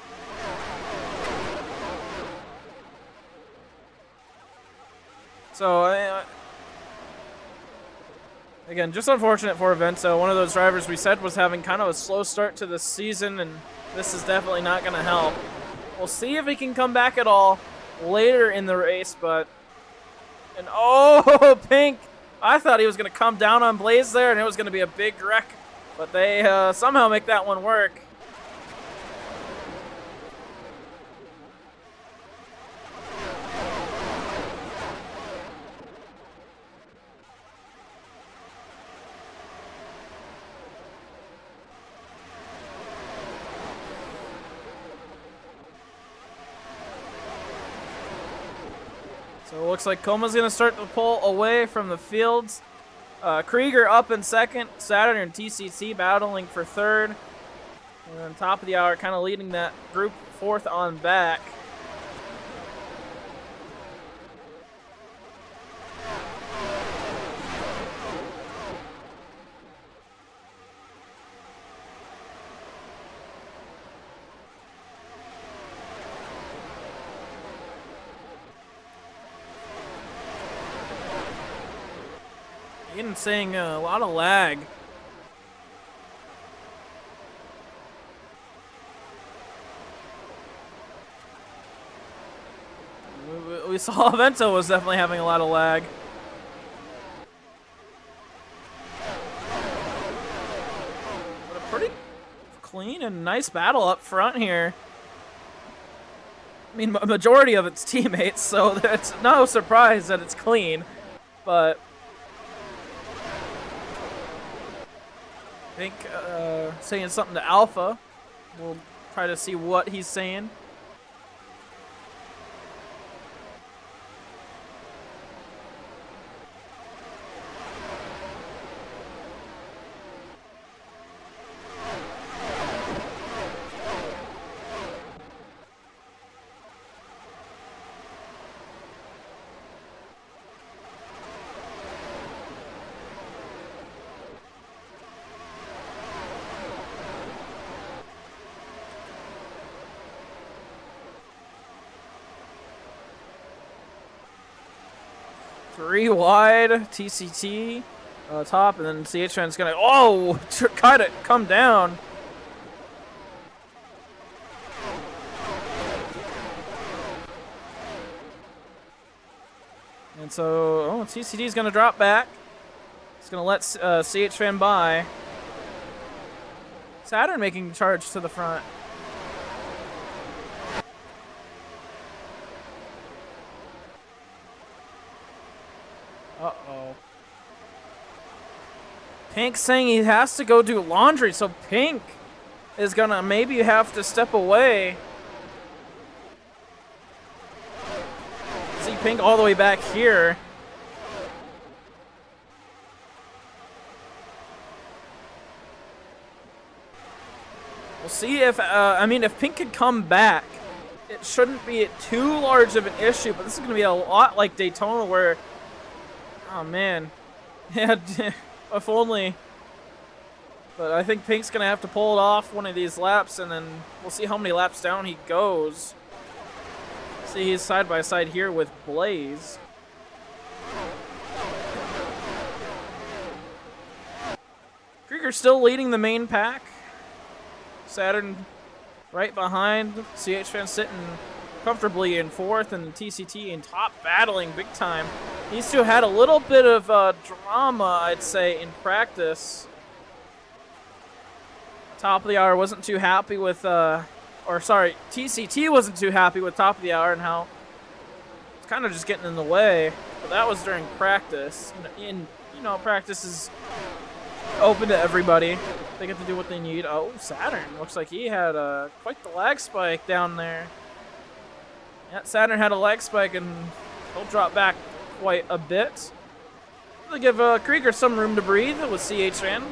So, again, just unfortunate for Avento. One of those drivers we said was having kind of a slow start to the season, and this is definitely not going to help. We'll see if he can come back at all later in the race, but... And oh, Pink! I thought he was going to come down on Blaze there, and it was going to be a big wreck. But they somehow make that one work. So it looks like Coma's going to start to pull away from the fields. Krieger up in second. Saturn and TCT battling for third. And then top of the hour kind of leading that group fourth on back. Ian saying a lot of lag. We saw Avento was definitely having a lot of lag. But a pretty clean and nice battle up front here. I mean, a majority of it's teammates, so it's no surprise that it's clean. But I think saying something to Alpha. We'll try to see what he's saying. Three wide, TCT top, and then CHN's gonna, oh, cut it, come down. And so, oh, TCT's gonna drop back. It's gonna let CHN by. Saturn making the charge to the front. Uh-oh. Pink saying he has to go do laundry, so Pink is gonna maybe have to step away. See Pink all the way back here. We'll see if, I mean, if Pink could come back, it shouldn't be too large of an issue, but this is gonna be a lot like Daytona where, oh man, yeah, if only. But I think Pink's gonna have to pull it off one of these laps, and then we'll see how many laps down he goes. See, he's side by side here with Blaze. Krieger's still leading the main pack. Saturn right behind. CHN sitting comfortably in fourth, and TCT in top, battling big time. These two had a little bit of drama, I'd say, in practice. Top of the hour wasn't too happy with, TCT wasn't too happy with top of the hour and how it's kind of just getting in the way. But that was during practice. Practice is open to everybody. They get to do what they need. Oh, Saturn looks like he had quite the lag spike down there. Yeah, Saturn had a lag spike, and he'll drop back quite a bit. They'll give Krieger some room to breathe with CHN.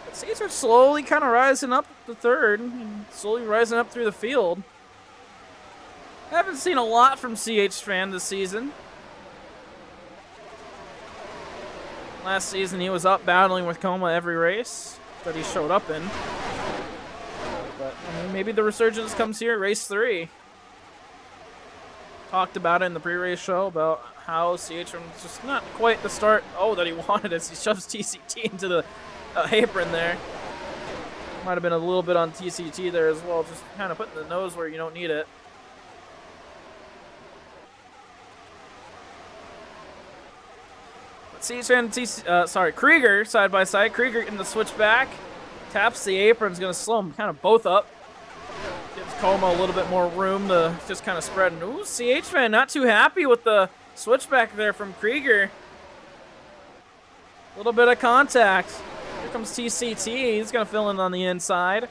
But CHN slowly kind of rising up to third, and slowly rising up through the field. Haven't seen a lot from CHN this season. Last season he was up battling with Coma every race that he showed up in. But I mean, maybe the resurgence comes here, race 3. Talked about it in the pre-race show about how CHN was just not quite the start that he wanted as he shoves TCT into the apron there. Might have been a little bit on TCT there as well, just kind of putting the nose where you don't need it. Krieger side by side. Krieger in the switchback. Taps the apron's gonna slow them kind of both up. Gives Como a little bit more room to just kind of spread. And ooh, CHN not too happy with the switchback there from Krieger. A little bit of contact. Here comes TCT. He's gonna fill in on the inside.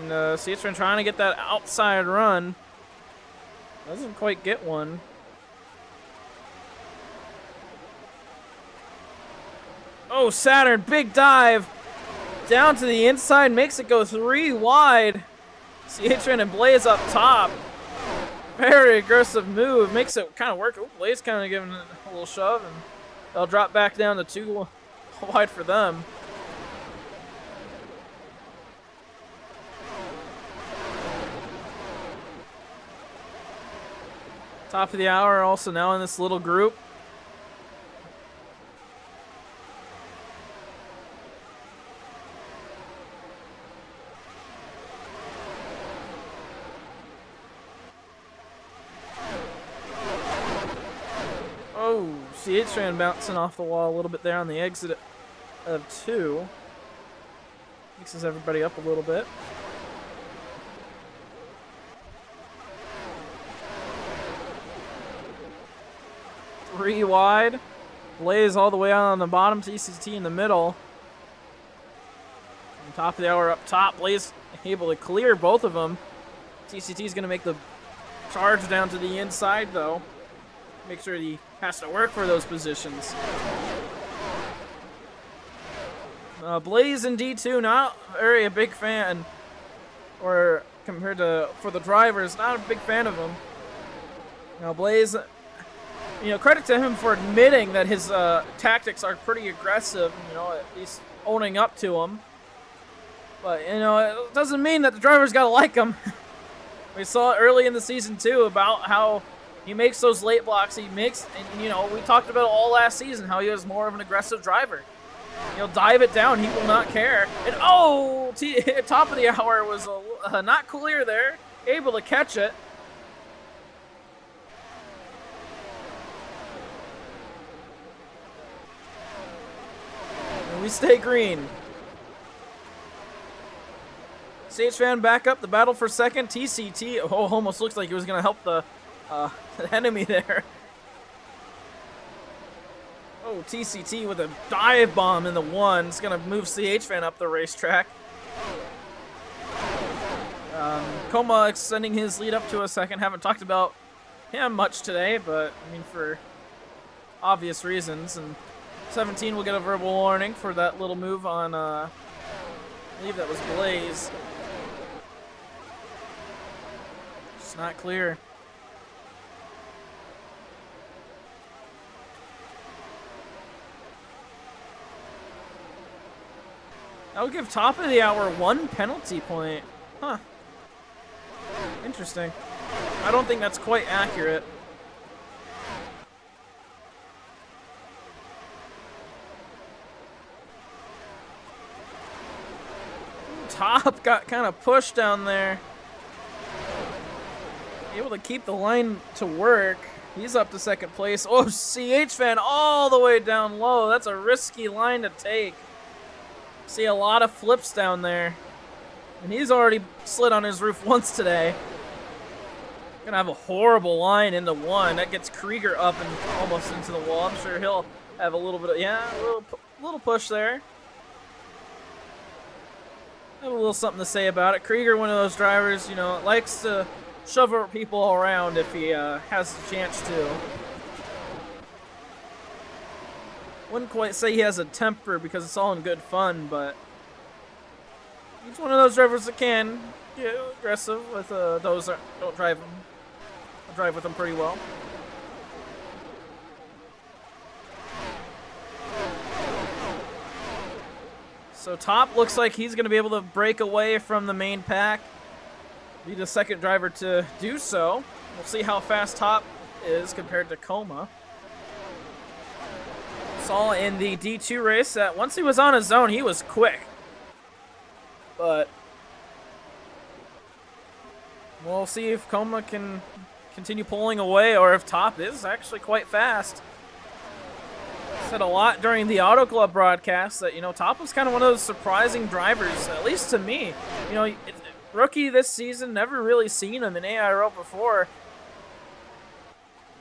And CHFan trying to get that outside run. Doesn't quite get one. Oh, Saturn, big dive. Down to the inside, makes it go 3 wide. CHFan and Blaze up top. Very aggressive move, makes it kind of work. Oh, Blaze kind of giving it a little shove, and they'll drop back down to 2 wide for them. Top of the hour, also now in this little group. Oh, CHFan bouncing off the wall a little bit there on the exit of 2. Mixes everybody up a little bit. Three wide. Blaze all the way out on the bottom. TCT in the middle. And top of the hour up top. Blaze able to clear both of them. TCT is going to make the charge down to the inside, though. Make sure he has to work for those positions. Blaze in D2, not very a big fan. Or compared to, for the drivers, not a big fan of him. Now Blaze, you know, credit to him for admitting that his tactics are pretty aggressive, you know, at least owning up to them. But, you know, it doesn't mean that the drivers gotta like him. We saw it early in the season, too, about how he makes those late blocks. He makes, and, you know, we talked about it all last season, how he was more of an aggressive driver. He'll dive it down. He will not care. And, oh, top of the hour was not clear there. Able to catch it. And we stay green. CHFan back up the battle for second. TCT, oh, almost looks like he was going to help the enemy there. Oh, TCT with a dive bomb in the 1. It's going to move CHFan up the racetrack. Coma extending his lead up to a second. Haven't talked about him much today, but, I mean, for obvious reasons. And 17 will get a verbal warning for that little move on, I believe that was Blaze. It's not clear. I would give top of the hour 1 penalty point. Huh. Interesting. I don't think that's quite accurate. Top got kind of pushed down there. Able to keep the line to work. He's up to second place. Oh, CHFan all the way down low. That's a risky line to take. See a lot of flips down there. And he's already slid on his roof once today. Gonna have a horrible line into 1. That gets Krieger up and almost into the wall. I'm sure he'll have a little bit of, yeah, a little push there. Have a little something to say about it. Krieger, one of those drivers, you know, likes to shove people around if he has the chance to. Wouldn't quite say he has a temper because it's all in good fun, but he's one of those drivers that can get aggressive with those that don't drive him. I drive with him pretty well. So Top looks like he's going to be able to break away from the main pack. Be the second driver to do so. We'll see how fast Top is compared to Coma. Saw in the D2 race that once he was on his own, he was quick. But we'll see if Coma can continue pulling away or if Top is actually quite fast. Said a lot during the Auto Club broadcast that, you know, Top was kind of one of those surprising drivers, at least to me. You know, rookie this season, never really seen him in AIRL before.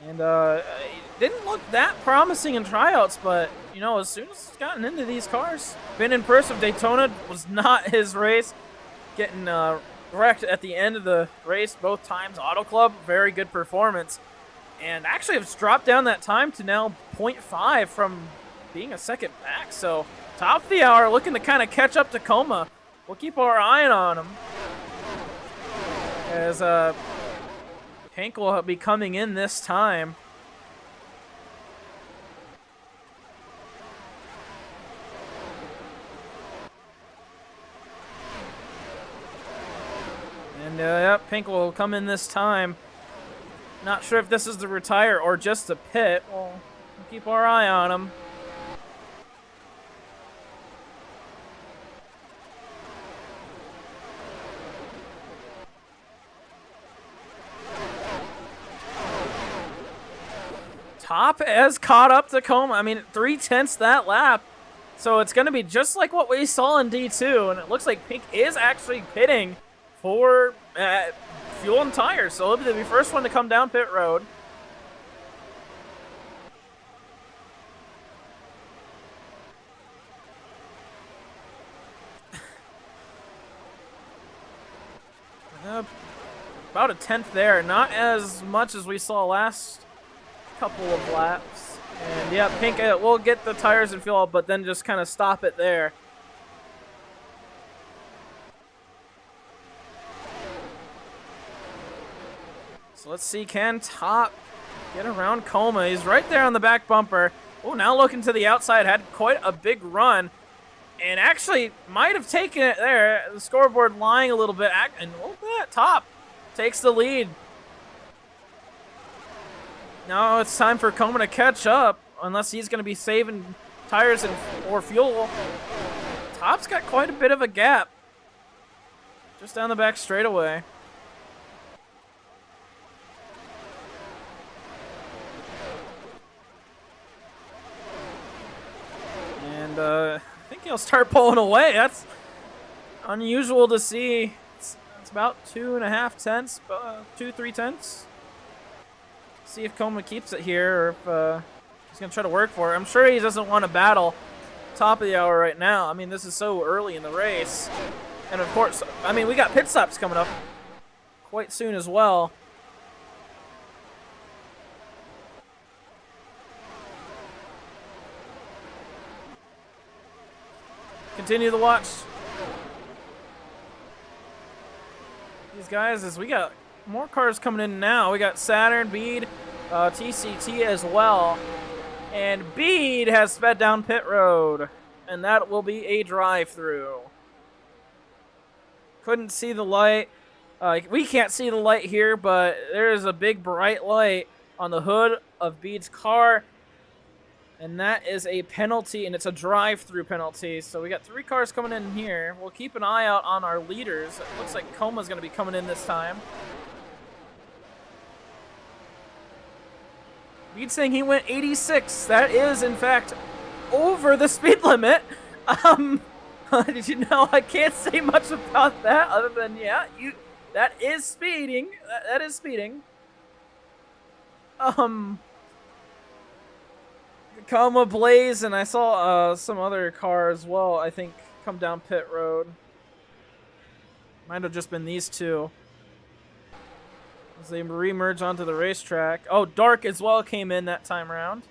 And didn't look that promising in tryouts, but, you know, as soon as he's gotten into these cars, been in pursuit of Daytona was not his race. getting wrecked at the end of the race both times. Auto Club, very good performance. And actually has dropped down that time to now 0.5 from being a second back. So top of the hour, looking to kind of catch up Tacoma. We'll keep our eye on him. As Hank will be coming in this time. And yep, Pink will come in this time. Not sure if this is the retire or just a pit. We'll keep our eye on him. Top has caught up to Tacoma. I mean, 3/10 that lap. So it's going to be just like what we saw in D2. And it looks like Pink is actually pitting for fuel and tires. So he'll be the first one to come down pit road. About a 10th there. Not as much as we saw last couple of laps. And yeah, Pink will get the tires and fuel, but then just kind of stop it there. So let's see, can Top get around Coma? He's right there on the back bumper. Oh, now looking to the outside, had quite a big run. And actually might have taken it there. The scoreboard lying a little bit. And look at that, Top takes the lead. Now it's time for Coma to catch up, unless he's going to be saving tires or fuel. Top's got quite a bit of a gap. Just down the back straightaway. And I think he'll start pulling away. That's unusual to see. It's about 2.5 tenths, 2-3 tenths. See if Coma keeps it here, or if he's going to try to work for it. I'm sure he doesn't want to battle top of the hour right now. I mean, this is so early in the race. And of course, I mean, we got pit stops coming up quite soon as well. Continue to watch these guys as we got more cars coming in now. We got Saturn, Bede, TCT as well. And Bede has sped down pit road. And that will be a drive-through. Couldn't see the light. We can't see the light here, but there is a big bright light on the hood of Bede's car. And that is a penalty, and it's a drive-through penalty. So we got 3 cars coming in here. We'll keep an eye out on our leaders. It looks like Coma's going to be coming in this time. Bede's saying he went 86. That is, in fact, over the speed limit. Did you know? I can't say much about that other than, yeah, that is speeding. That is speeding. Coma, Blaze, and I saw some other car as well, I think, come down pit road. Might have just been these two. As they re-merge onto the racetrack. Oh, Dark as well came in that time around.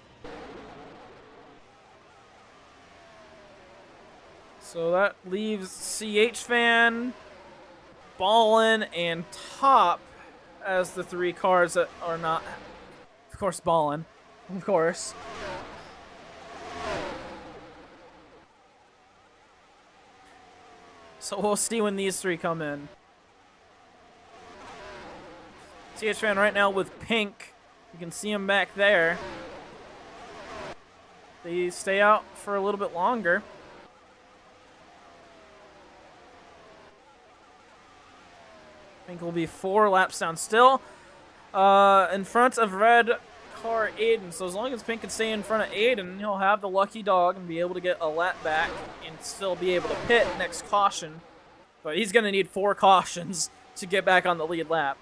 So that leaves CH Fan, Ballin, and Top as the 3 cars that are not, of course, Ballin, of course. So we'll see when these 3 come in. CH Fan right now with Pink. You can see him back there. They stay out for a little bit longer. Pink will be 4 laps down still. In front of red car Aiden. So as long as Pink can stay in front of Aiden, he'll have the lucky dog and be able to get a lap back and still be able to pit next caution. But he's going to need 4 cautions to get back on the lead lap.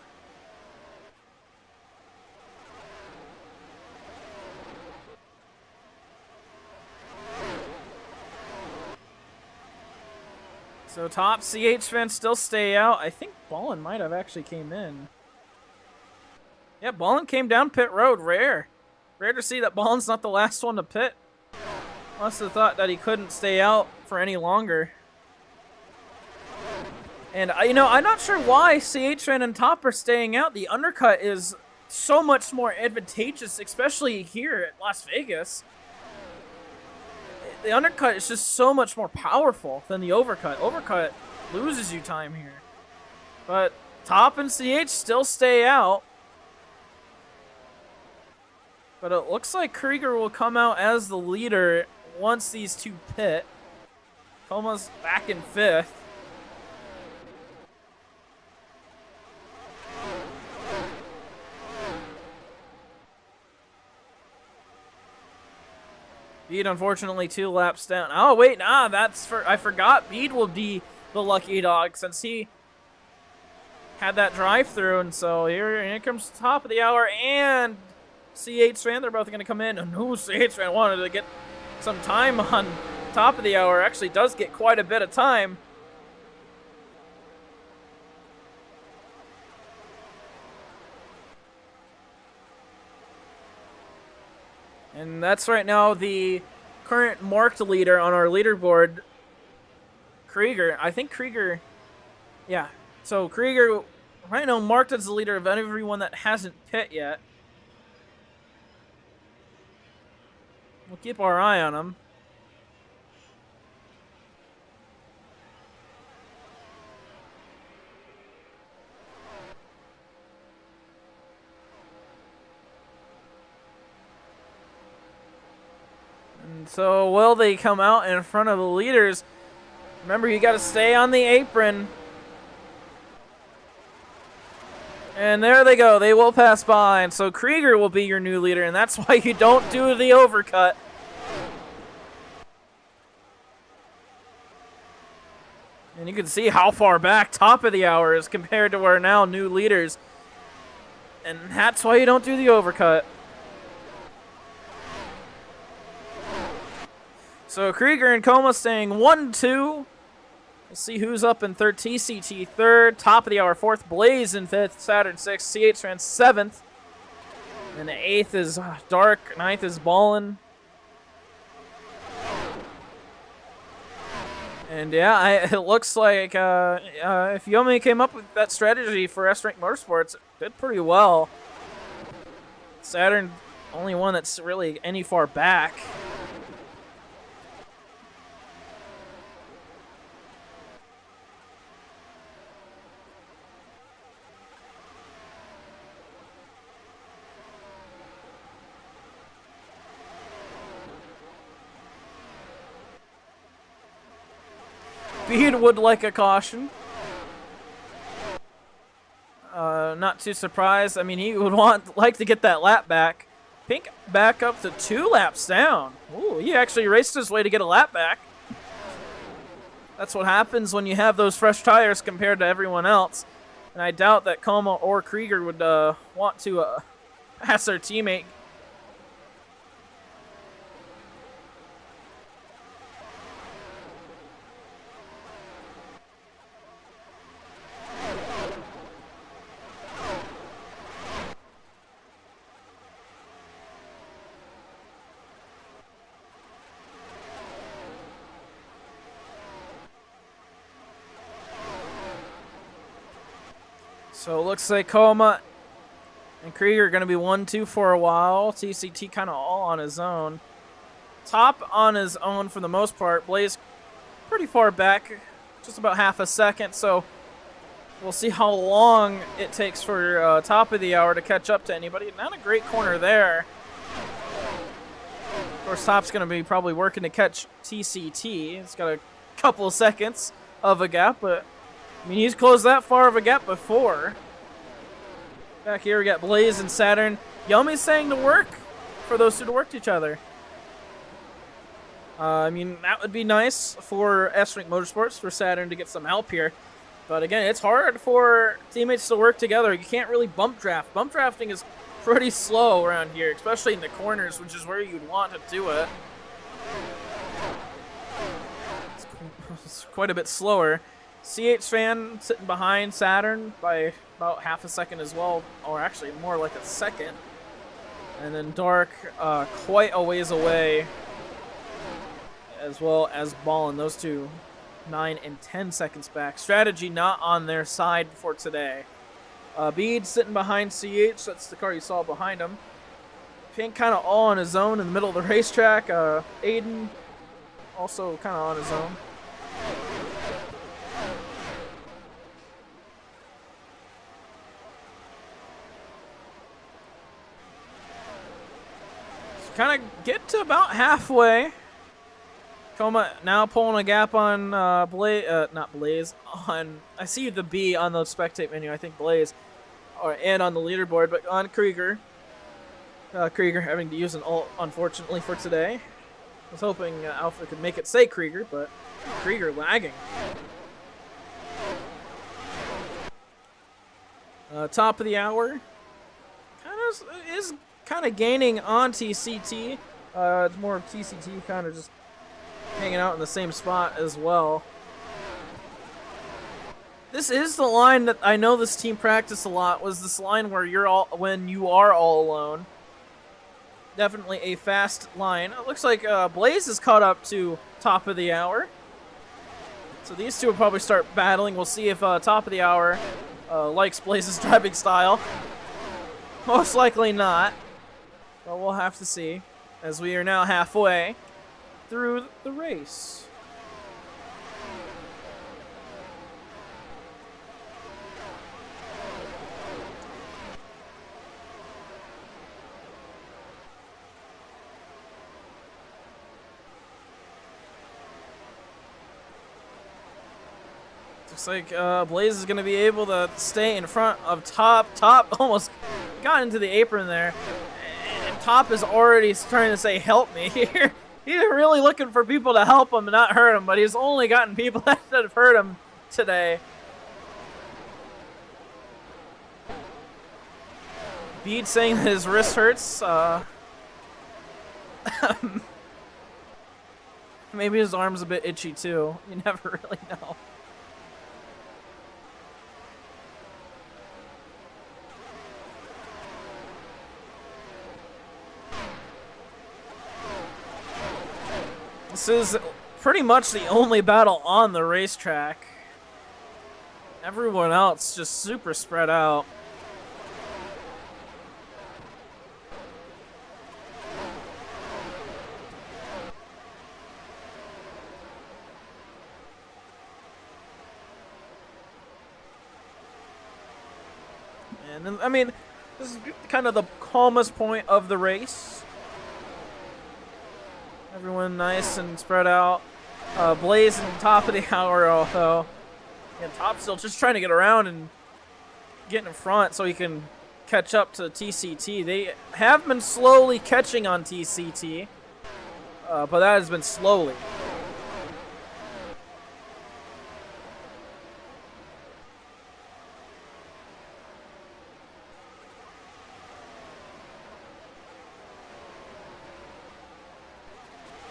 So top CH fans still stay out. I think Ballin might have actually came in. Yeah, Ballin came down pit road. Rare to see that Ballin's not the last one to pit. Must have thought that he couldn't stay out for any longer. And, I'm not sure why CH-Fan and Top are staying out. The undercut is so much more advantageous, especially here at Las Vegas. The undercut is just so much more powerful than the overcut. Overcut loses you time here. But Top and CH still stay out. But it looks like Krieger will come out as the leader once these two pit. Coma's back in 5th. Bede, unfortunately, 2 laps down. Oh, wait, I forgot Bede will be the lucky dog since he had that drive-through. And so here comes top of the hour and CH-Fan. They're both going to come in. And no, CH-Fan wanted to get some time on top of the hour. Actually does get quite a bit of time. And that's right now the current marked leader on our leaderboard, Krieger. I think Krieger, yeah. So Krieger right now marked as the leader of everyone that hasn't pit yet. We'll keep our eye on him. And so will they come out in front of the leaders? Remember, you got to stay on the apron. And there they go. They will pass by. And so Krieger will be your new leader, and that's why you don't do the overcut. And you can see how far back top of the hour is compared to our now new leaders. And that's why you don't do the overcut. So Krieger and Coma staying 1-2. We'll see who's up in 3rd. TCT 3rd. Top of the hour 4th. Blaze in 5th. Saturn 6th. CH-Fan 7th. And the 8th is Dark. 9th is Ballin. And yeah, it looks like if Yomi came up with that strategy for S-Rank Motorsports, it did pretty well. Saturn, only one that's really any far back. Bede would like a caution. Not too surprised. I mean, he would like to get that lap back. Pink back up to 2 laps down. Ooh, he actually raced his way to get a lap back. That's what happens when you have those fresh tires compared to everyone else. And I doubt that Coma or Krieger would want to pass their teammate. So it looks like Coma and Krieger are going to be 1-2 for a while. TCT kind of all on his own. Top on his own for the most part. Blaze pretty far back, just about half a second. So we'll see how long it takes for top of the hour to catch up to anybody. Not a great corner there. Of course, Top's going to be probably working to catch TCT. It's got a couple of seconds of a gap, but I mean, he's closed that far of a gap before. Back here, we got Blaze and Saturn. Yumi's saying to work for those two to work to each other. I mean, that would be nice for S-Rank Motorsports, for Saturn to get some help here. But again, it's hard for teammates to work together. You can't really bump draft. Bump drafting is pretty slow around here, especially in the corners, which is where you'd want to do it. it's quite a bit slower. CH fan sitting behind Saturn by about half a second as well, or actually more like a second. And then Dark quite a ways away, as well as Ballin. Those two 9 and 10 seconds back. Strategy not on their side for today. Bede sitting behind CH. That's the car you saw behind him. Pink kind of all on his own in the middle of the racetrack. Aiden also kind of on his own. So kind of get to about halfway. Coma now pulling a gap on not Blaze. I see the B on the spectate menu. I think Blaze, and on the leaderboard, but on Krieger. Krieger having to use an ult, unfortunately, for today. I was hoping Alpha could make it say Krieger, but Krieger lagging. Top of the hour. Is kind of gaining on TCT. It's more of TCT kind of just hanging out in the same spot as well. This is the line that I know this team practiced a lot. Was this line where when you are all alone? Definitely a fast line. It looks like Blaze is caught up to top of the hour. So these two will probably start battling. We'll see if top of the hour likes Blaze's driving style. Most likely not. But we'll have to see, as we are now halfway through the race. Looks like Blaze is going to be able to stay in front of Top. Top almost got into the apron there. And Top is already trying to say, help me here. He's really looking for people to help him and not hurt him, but he's only gotten people that have hurt him today. Bede saying that his wrist hurts. Maybe his arm's a bit itchy too. You never really know. This is pretty much the only battle on the racetrack. Everyone else just super spread out. And then, I mean, this is kind of the calmest point of the race. Everyone nice and spread out. Blaze in top of the hour, although. And Top still just trying to get around and get in front so he can catch up to TCT. They have been slowly catching on TCT, but that has been slowly.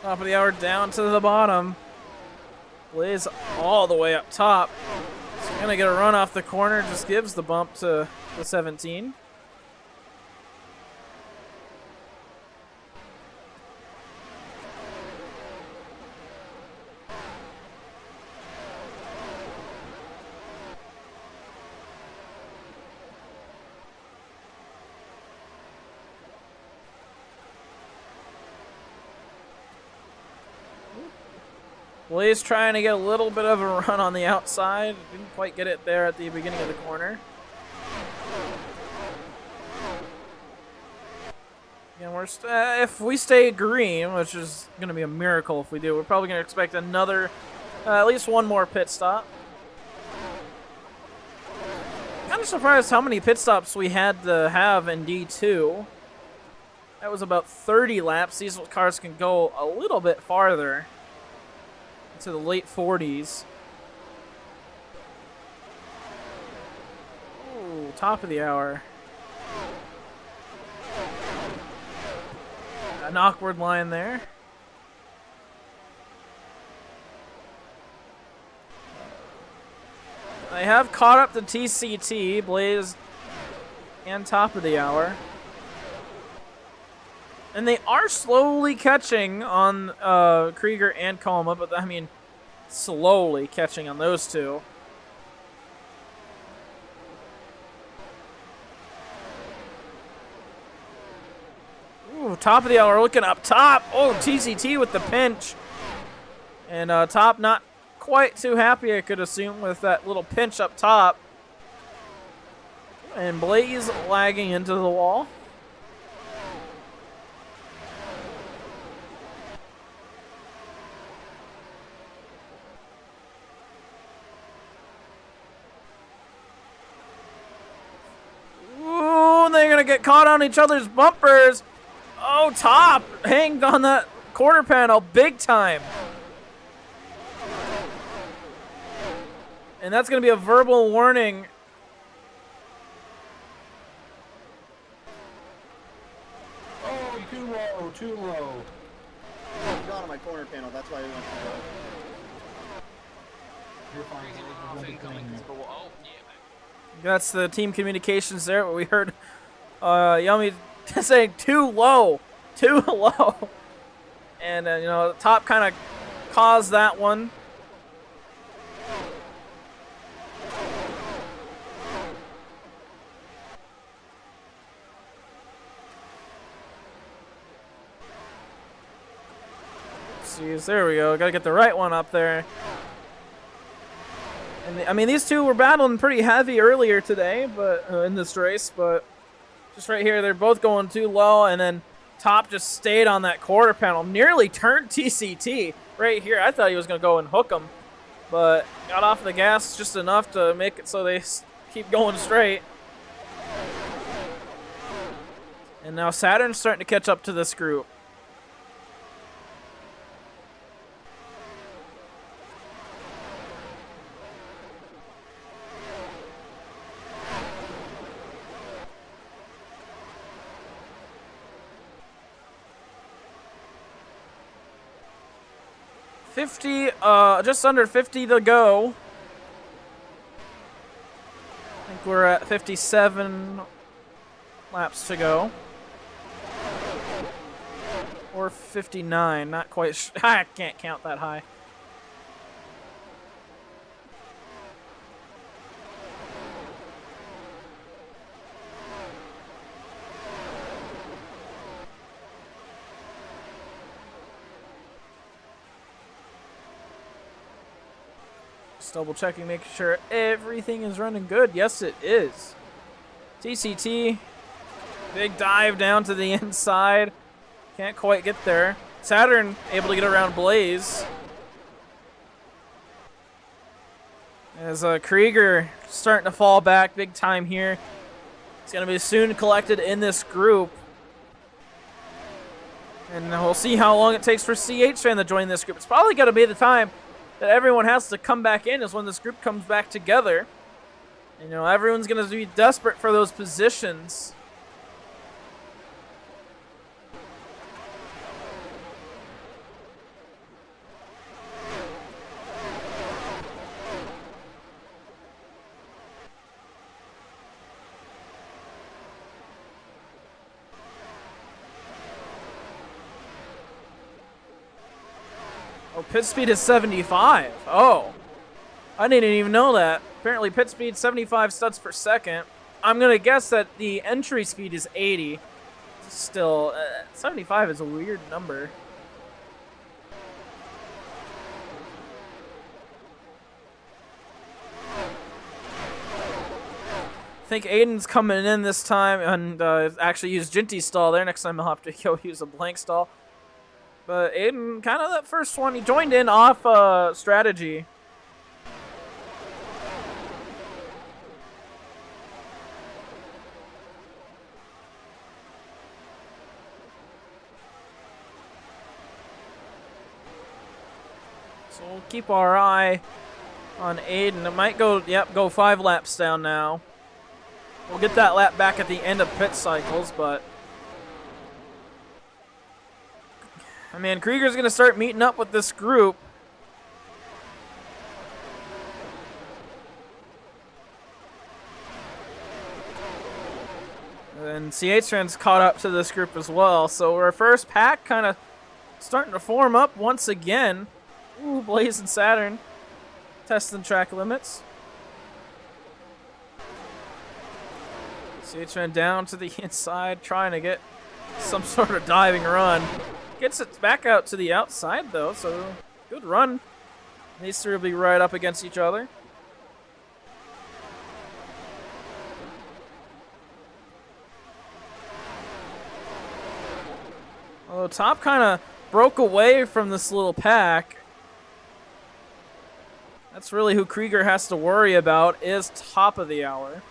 Top of the hour down to the bottom. Blaze all the way up top. So gonna get a run off the corner. Just gives the bump to the 17. Blaze trying to get a little bit of a run on the outside. Didn't quite get it there at the beginning of the corner. Again, if we stay green, which is going to be a miracle if we do, we're probably going to expect another, at least one more pit stop. Kind of surprised how many pit stops we had to have in D2. That was about 30 laps. These cars can go a little bit farther. To the late 40s. Ooh, top of the hour. An awkward line there. They have caught up to TCT, Blaze, and top of the hour. And they are slowly catching on Krieger and Kalma, but I mean, slowly catching on those two. Ooh, top of the hour, looking up top. Oh, TCT with the pinch. And top not quite too happy, I could assume, with that little pinch up top. And Blaze lagging into the wall. Ooh, they're gonna get caught on each other's bumpers. Oh, top hanged on that quarter panel big time. And that's gonna be a verbal warning.
Oh, too low, too low.
He got on my corner panel, that's why he went too low.
You're fine.
Oh, yeah.
That's the team communications there. What we heard Yummy saying too low. Too low. And, you know, the top kind of caused that one. See, there we go. Got to get the right one up there. And I mean, these two were battling pretty heavy earlier today, but in this race. But just right here, they're both going too low, and then top just stayed on that quarter panel, nearly turned TCT right here. I thought he was going to go and hook him, but got off the gas just enough to make it so they keep going straight. And now Saturn's starting to catch up to this group. Just under 50 to go. I think we're at 57 laps to go. Or 59, not quite I can't count that high. Just double checking, making sure everything is running good. Yes, it is. TCT, big dive down to the inside. Can't quite get there. Saturn able to get around Blaze. As Krieger starting to fall back big time here. It's going to be soon collected in this group. And we'll see how long it takes for CH-Fan to join this group. It's probably going to be the time that everyone has to come back in is when this group comes back together. And, you know, everyone's going to be desperate for those positions. Oh, pit speed is 75. Oh, I didn't even know that. Apparently pit speed 75 studs per second. I'm going to guess that the entry speed is 80. Still, 75 is a weird number. I think Aiden's coming in this time and actually use Jinty's stall there. Next time he'll have to go use a blank stall. But Aiden, kind of that first one, he joined in off strategy. So we'll keep our eye on Aiden. It might go, yep, go 5 laps down now. We'll get that lap back at the end of pit cycles, but I mean, Krieger's going to start meeting up with this group. And CH-Trans caught up to this group as well. So our first pack kind of starting to form up once again. Ooh, Blaze and Saturn testing track limits. CH-Trans down to the inside, trying to get some sort of diving run. Gets it back out to the outside though, so good run. These three will be right up against each other. Although Top kind of broke away from this little pack. That's really who Krieger has to worry about, is top of the hour.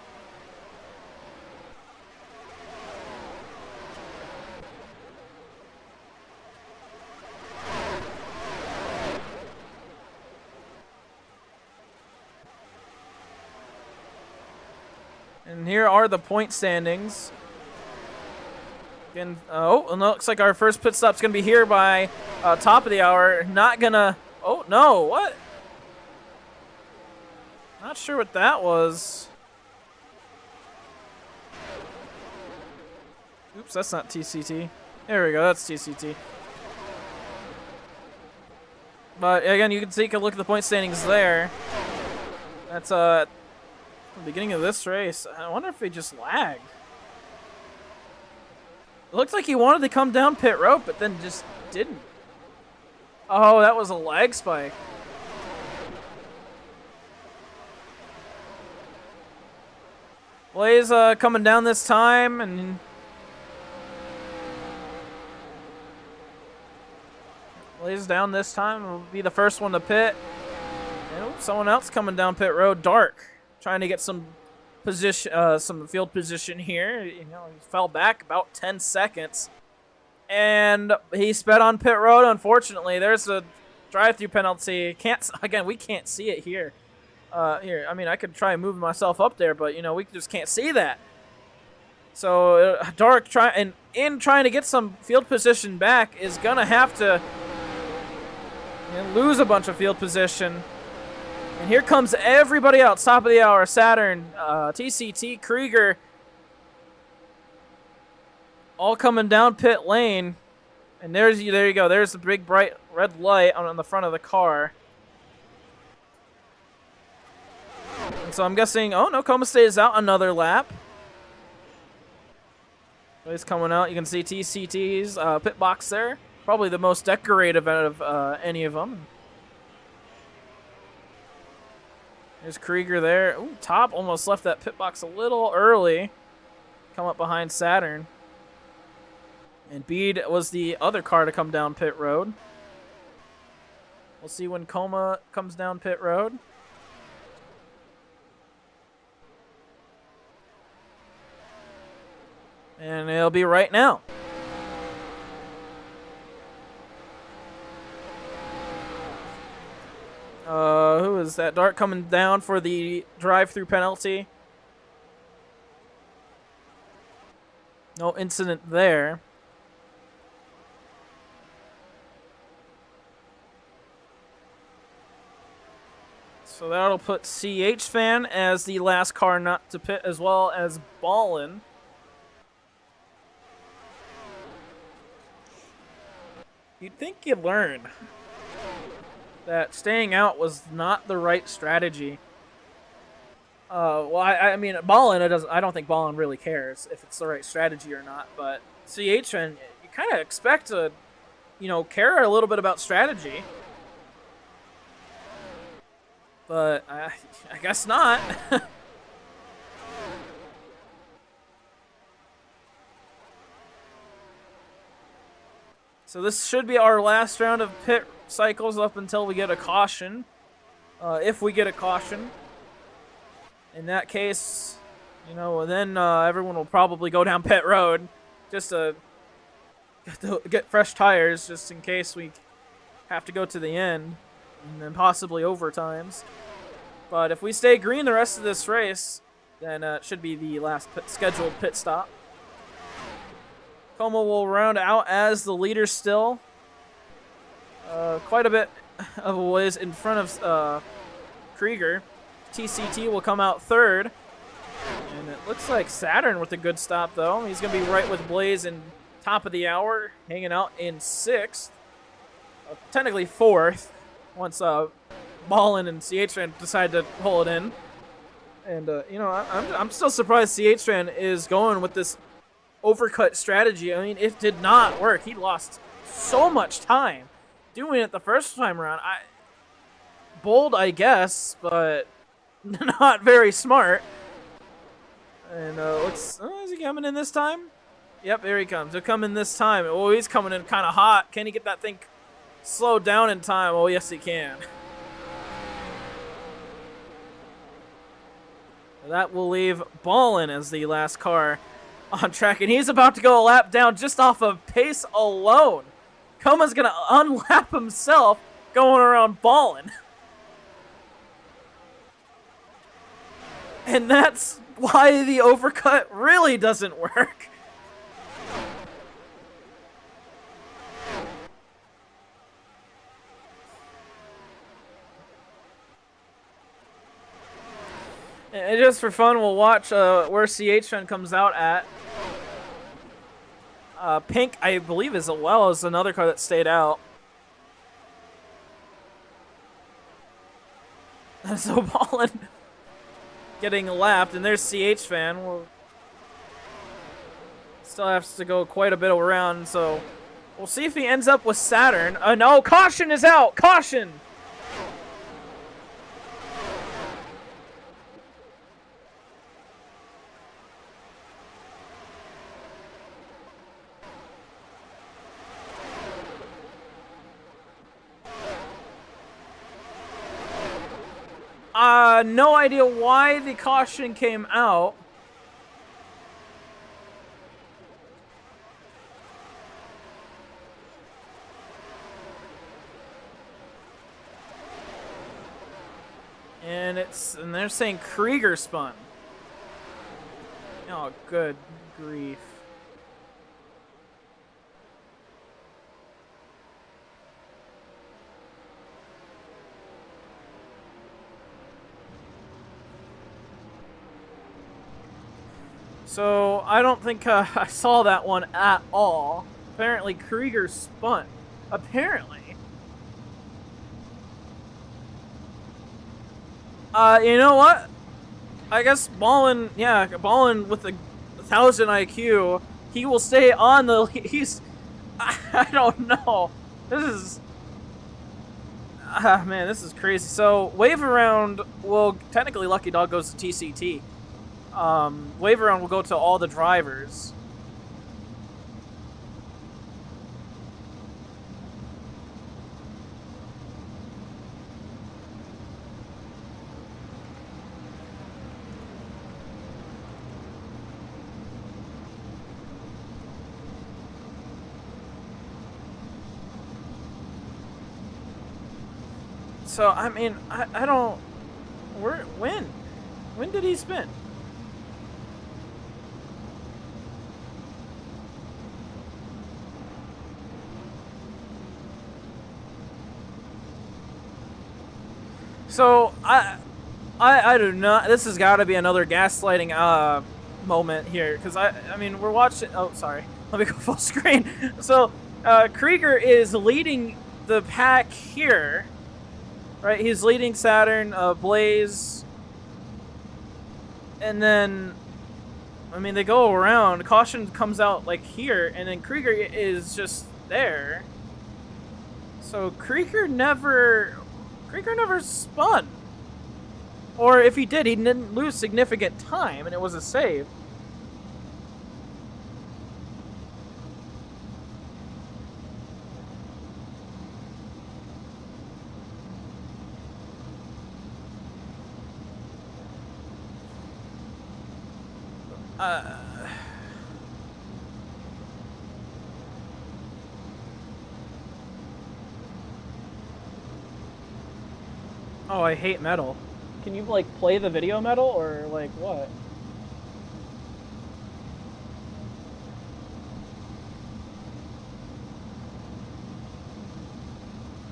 And here are the point standings. Again, oh, and it looks like our first pit stop's gonna be here by top of the hour. Not gonna. Oh no! What? Not sure what that was. Oops, that's not TCT. There we go. That's TCT. But again, you can take a look at the point standings there. That's the beginning of this race. I wonder if he just lagged. It looked like he wanted to come down pit road, but then just didn't. Oh, that was a lag spike. Blaze coming down this time, and Blaze down this time will be the first one to pit. And oops, someone else coming down pit road. Dark, trying to get some position, some field position here. You know, he fell back about 10 seconds, and he sped on pit road. Unfortunately, there's a drive-through penalty. We can't see it here. Here, I mean, I could try moving myself up there, but you know, we just can't see that. So Dark trying to get some field position back is gonna have to lose a bunch of field position. And here comes everybody else, top of the hour. Saturn, TCT, Krieger, all coming down pit lane. And there you go. There's the big bright red light on the front of the car. And so I'm guessing, oh no, Coma stays out another lap. He's coming out. You can see TCT's pit box there. Probably the most decorative out of any of them. There's Krieger there. Ooh, Top almost left that pit box a little early. Come up behind Saturn. And Bede was the other car to come down pit road. We'll see when Coma comes down pit road. And it'll be right now. Who is that? Dark coming down for the drive-through penalty. No incident there. So that'll put CH Fan as the last car not to pit, as well as Ballin. You'd think you'd learn that staying out was not the right strategy. Well, I mean, Ballin, I don't think Ballin really cares if it's the right strategy or not. But CH, and you kind of expect to, care a little bit about strategy. But I guess not. So this should be our last round of pit cycles up until we get a caution. If we get a caution. In that case, then everyone will probably go down pit road just to get fresh tires, just in case we have to go to the end, and then possibly overtimes. But if we stay green the rest of this race, then it should be the last scheduled pit stop. Como will round out as the leader still. Quite a bit of a ways in front of Krieger. TCT will come out third. And it looks like Saturn with a good stop, though. He's going to be right with Blaze in top of the hour, hanging out in 6th. Technically 4th, once Ballin and CH-Tran decide to pull it in. And, you know, I'm still surprised CH-Tran is going with this overcut strategy. I mean, it did not work. He lost so much time doing it the first time around. Bold, I guess, but not very smart. And is he coming in this time? Yep, here he comes. He'll come in this time. Oh, he's coming in kind of hot. Can he get that thing slowed down in time? Oh, yes, he can. That will leave Ballin as the last car on track, and he's about to go a lap down just off of pace alone. Coma's going to unlap himself going around Ballin. And that's why the overcut really doesn't work. And just for fun, we'll watch where CH-Tran comes out at. Pink, I believe, as well as another car that stayed out. So Ballin getting lapped, and there's CH-Fan. We'll still has to go quite a bit around, so we'll see if he ends up with Saturn. No, caution is out! Caution! No idea why the caution came out. And they're saying Krieger spun. Oh, good grief. So, I don't think I saw that one at all. Apparently, Krieger spun. Apparently. You know what? I guess Ballin with the 1,000 IQ, he will stay on the... I don't know. This is... man, this is crazy. So, Wave Around will... Technically, Lucky Dog goes to TCT. Wave Around will go to all the drivers. So, I mean, I don't... When? When did he spin? So, I do not... This has got to be another gaslighting moment here. Because, I mean, we're watching... Oh, sorry. Let me go full screen. So, Krieger is leading the pack here. Right? He's leading Saturn, Blaze. And then... I mean, they go around. Caution comes out, like, here. And then Krieger is just there. So, Krieger never spun. Or if he did, he didn't lose significant time, and it was a save. Oh, I hate metal. Can you, like, play the video metal, or, like, what?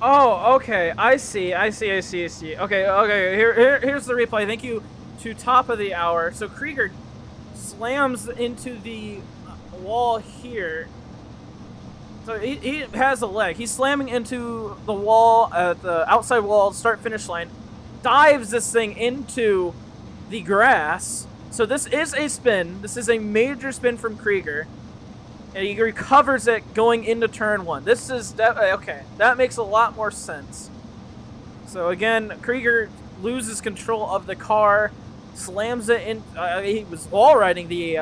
Oh, okay. I see. Okay, here's the replay. Thank you to top of the hour. So Krieger slams into the wall here. So he has a leg. He's slamming into the wall at the outside wall, start-finish line, dives this thing into the grass. So this is a spin. This is a major spin from Krieger. And he recovers it going into turn 1. This is, okay, that makes a lot more sense. So again, Krieger loses control of the car, slams it in, he was wall riding the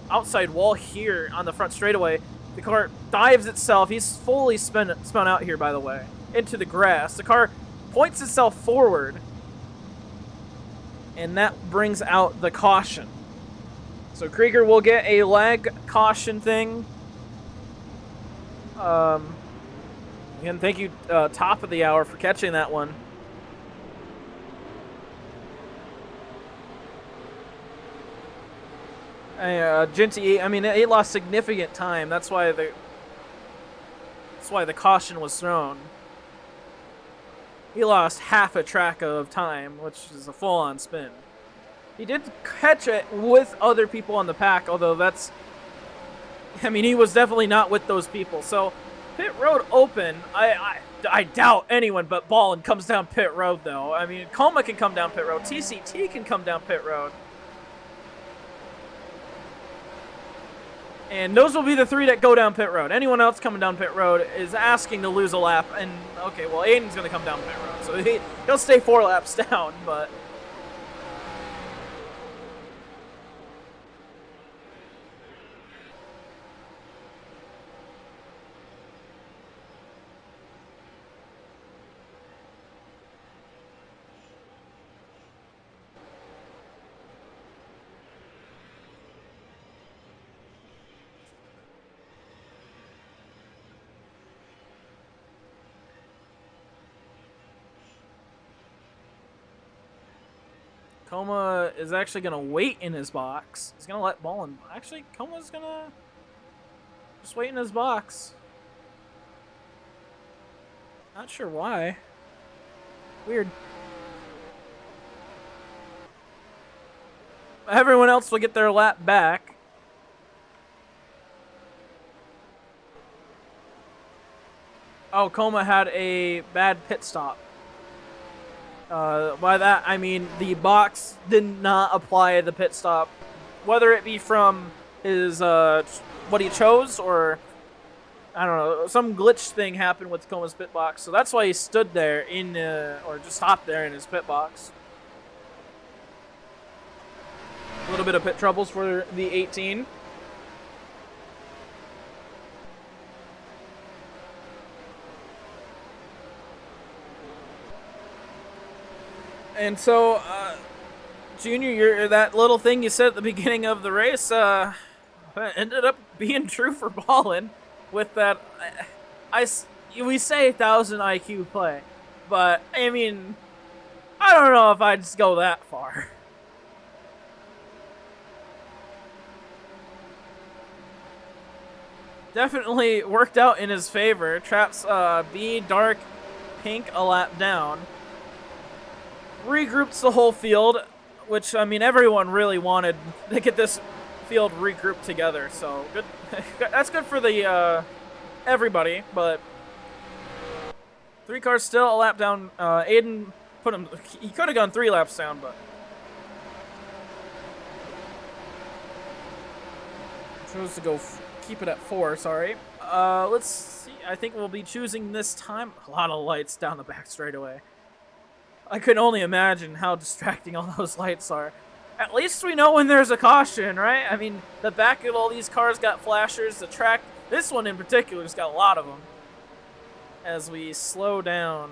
outside wall here on the front straightaway. The car dives itself, he's fully spun out here by the way, into the grass. The car points itself forward, and that brings out the caution. So Krieger will get a lag caution thing. Again, thank you, top of the hour, for catching that one. Genty, I mean, he lost significant time. That's why the caution was thrown. He lost half a track of time, which is a full-on spin. He did catch it with other people on the pack, although that's... I mean, he was definitely not with those people. So, pit road open. I doubt anyone but Ballin comes down pit road, though. I mean, Coma can come down pit road. TCT can come down pit road. And those will be the 3 that go down pit road. Anyone else coming down pit road is asking to lose a lap. And, okay, well, Aiden's going to come down pit road. So he'll stay 4 laps down, but... Coma is actually going to wait in his box. He's going to let Ballin... Actually, Coma's going to just wait in his box. Not sure why. Weird. Everyone else will get their lap back. Oh, Coma had a bad pit stop. By that, I mean the box did not apply the pit stop. Whether it be from his, what he chose, or, I don't know, some glitch thing happened with Coma's pit box. So that's why he stood there in, or just stopped there in his pit box. A little bit of pit troubles for the 18. And so, Junior, that little thing you said at the beginning of the race ended up being true for Ballin with that. We say 1,000 IQ play, but I mean, I don't know if I'd just go that far. Definitely worked out in his favor. Traps B, Dark, Pink a lap down. Regroups the whole field, which, I mean, everyone really wanted to get this field regrouped together, so good. That's good for the everybody, but 3 cars still a lap down. Aiden put him, he could have gone 3 laps down, but chose to go keep it at 4, sorry. Let's see, I think we'll be choosing this time. A lot of lights down the back straightaway. I can only imagine how distracting all those lights are. At least we know when there's a caution, right? I mean, the back of all these cars got flashers. The track, this one in particular, has got a lot of them. As we slow down.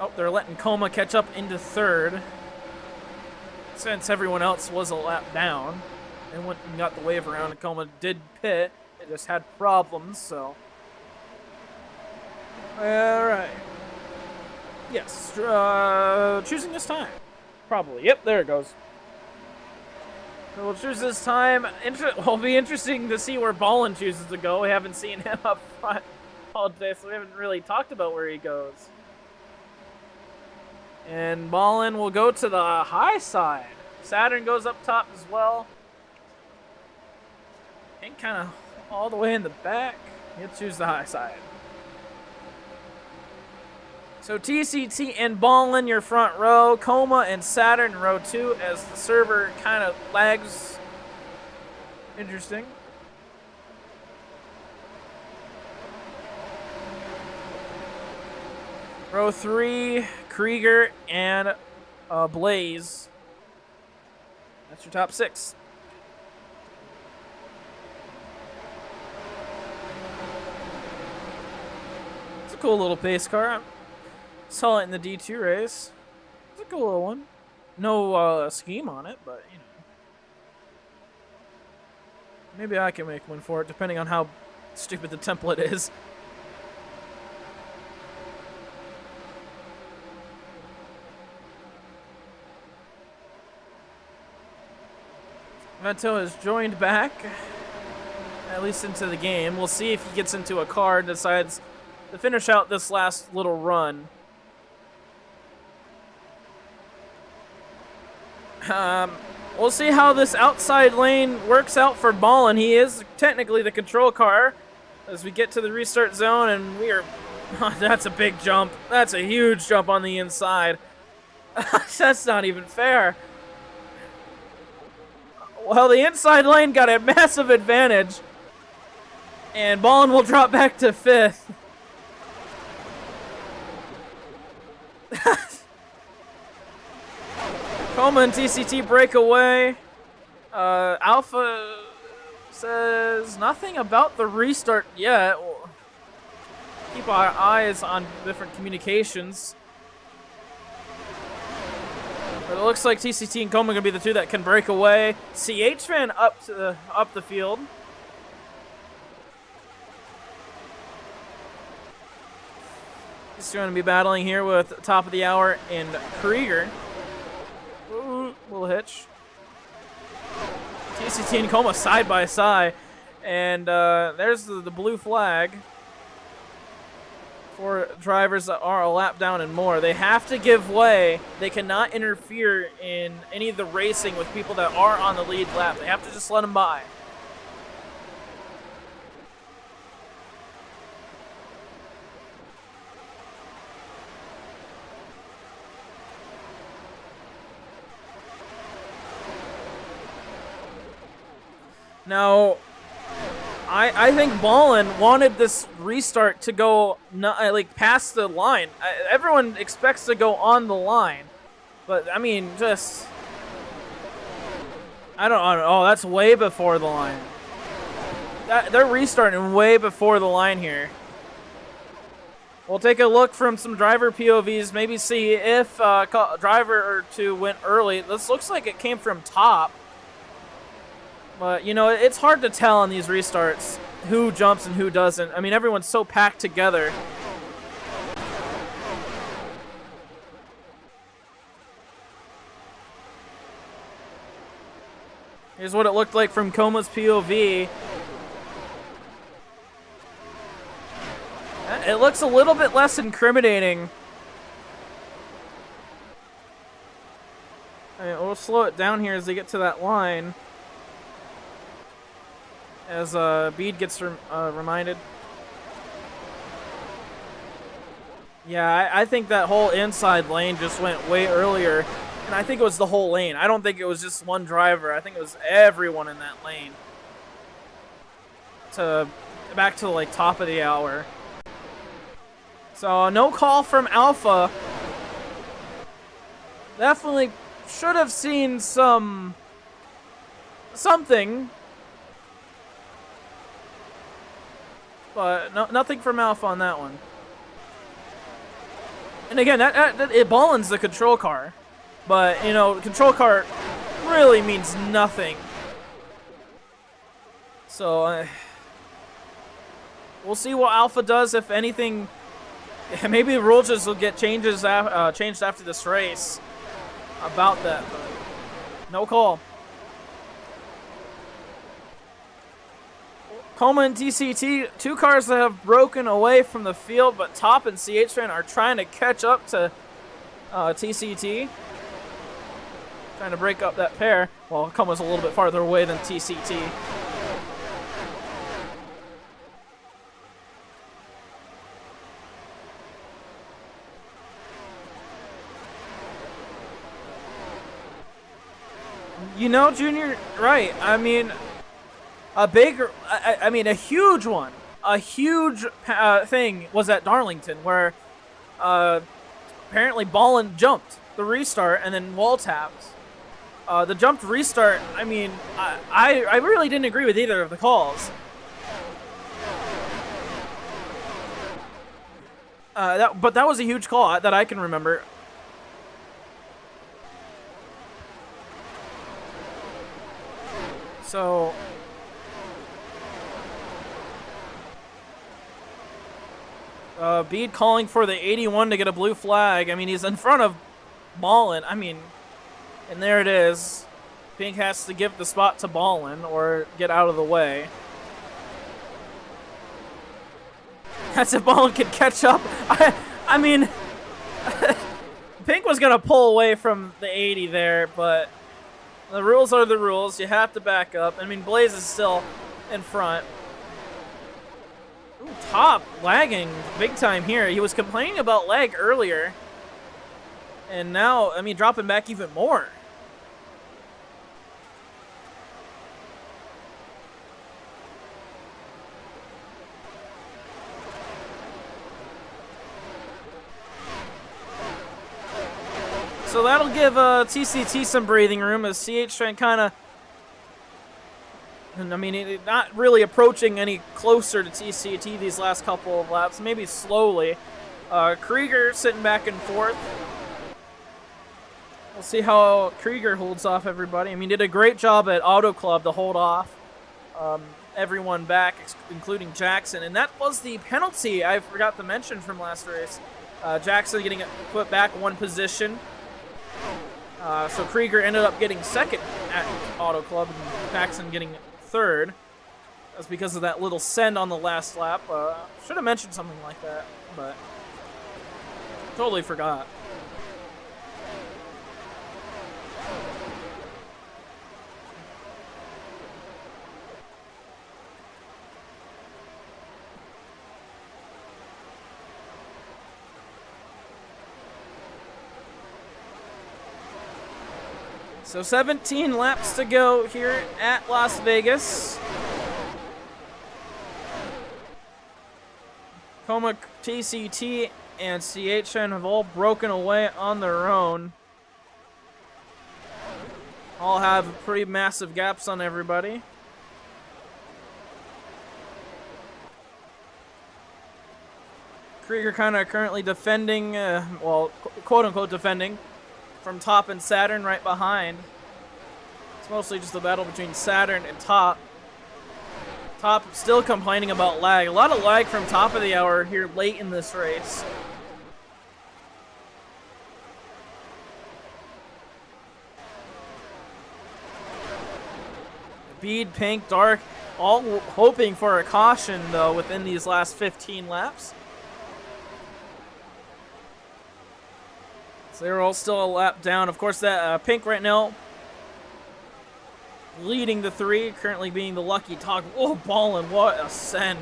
Oh, they're letting Coma catch up into 3rd. Since everyone else was a lap down. And went and got the wave around, and Coma did pit. It just had problems, so. Alright. Yes, choosing this time. Probably. Yep, there it goes. So we'll choose this time. It'll be interesting to see where Ballin chooses to go. We haven't seen him up front all day, so we haven't really talked about where he goes. And Ballin will go to the high side. Saturn goes up top as well. And kind of all the way in the back. He'll choose the high side. So TCT and Ballin, your front row. Coma and Saturn in row 2 as the server kind of lags. Interesting. Row 3, Krieger and Blaze. That's your top 6. It's a cool little pace car. I saw it in the D2 race. It's a cool little one. No scheme on it, but you know. Maybe I can make one for it, depending on how stupid the template is. Vento has joined back, at least into the game. We'll see if he gets into a car and decides to finish out this last little run. We'll see how this outside lane works out for Ballin. He is technically the control car as we get to the restart zone, and we are... that's a big jump. That's a huge jump on the inside. That's not even fair. Well, the inside lane got a massive advantage, and Ballin will drop back to 5th. Coma and TCT break away. Alpha says nothing about the restart yet. We'll keep our eyes on different communications. But it looks like TCT and Coma are going to be the two that can break away. CH-Fan up the field. He's going to be battling here with top of the hour in Krieger. Ooh, little hitch. TCT and Coma side by side. And there's the blue flag for drivers that are a lap down and more. They have to give way. They cannot interfere in any of the racing with people that are on the lead lap. They have to just let them by. Now, I think Ballin wanted this restart to go past the line. Everyone expects to go on the line, but I mean, just I don't know. Oh, that's way before the line. They're restarting way before the line here. We'll take a look from some driver POVs, maybe see if a driver or two went early. This looks like it came from top. But, you know, it's hard to tell on these restarts who jumps and who doesn't. I mean, everyone's so packed together. Here's what it looked like from Coma's POV. It looks a little bit less incriminating. I mean, we'll slow it down here as they get to that line. As Bede gets reminded. Yeah, I think that whole inside lane just went way earlier. And I think it was the whole lane. I don't think it was just one driver. I think it was everyone in that lane. Back to like top of the hour. So no call from Alpha. Definitely should have seen something. But nothing from Alpha on that one. And again, Ballin's the control car. But, you know, control car really means nothing. So, we'll see what Alpha does, if anything. Maybe the rules just will get changed after this race about that. But no call. Coma and TCT, two cars that have broken away from the field, but Top and CH-Fan are trying to catch up to TCT. Trying to break up that pair. Well, Coma's a little bit farther away than TCT. You know, Junior, right. I mean, a huge one. A huge thing was at Darlington where apparently Ballin jumped the restart and then wall tapped. The jumped restart, I mean, I really didn't agree with either of the calls. But that was a huge call that I can remember. So Bede calling for the 81 to get a blue flag. I mean, he's in front of Ballin. I mean, and there it is. Pink has to give the spot to Ballin or get out of the way. That's if Ballin could catch up. I mean, Pink was going to pull away from the 80 there, but the rules are the rules. You have to back up. I mean, Blaze is still in front. Ooh, Top lagging big time here. He was complaining about lag earlier. And now, I mean, dropping back even more. So that'll give TCT some breathing room as CH trying kind of, I mean, not really approaching any closer to TCT these last couple of laps, maybe slowly. Krieger sitting back and forth. We'll see how Krieger holds off everybody. I mean, did a great job at Auto Club to hold off everyone back, including Jackson. And that was the penalty I forgot to mention from last race. Jackson getting put back one position. So Krieger ended up getting second at Auto Club and Jackson getting third. That's because of that little send on the last lap. Should have mentioned something like that, but totally forgot. So 17 laps to go here at Las Vegas. Coma, TCT, and CHN have all broken away on their own. All have pretty massive gaps on everybody. Krieger kind of currently defending, well, quote-unquote defending, from Top and Saturn right behind. It's mostly just a battle between Saturn and Top. Top still complaining about lag. A lot of lag from top of the hour here late in this race. Bede, Pink, Dark, all hoping for a caution, though, within these last 15 laps. So they're all still a lap down. Of course, that Pink right now leading the three, currently being the lucky dog. Oh, Ballin, what a send.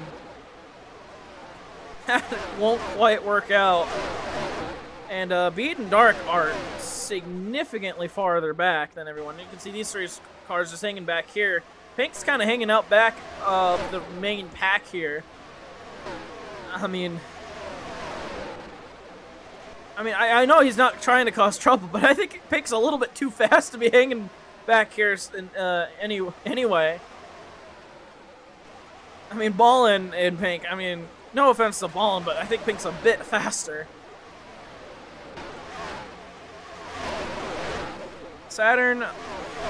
That won't quite work out. And Bede and Dark are significantly farther back than everyone. You can see these three cars just hanging back here. Pink's kind of hanging out back of the main pack here. I mean, I know he's not trying to cause trouble, but I think Pink's a little bit too fast to be hanging back here anyway. I mean, Ballin and Pink, I mean, no offense to Ballin, but I think Pink's a bit faster. Saturn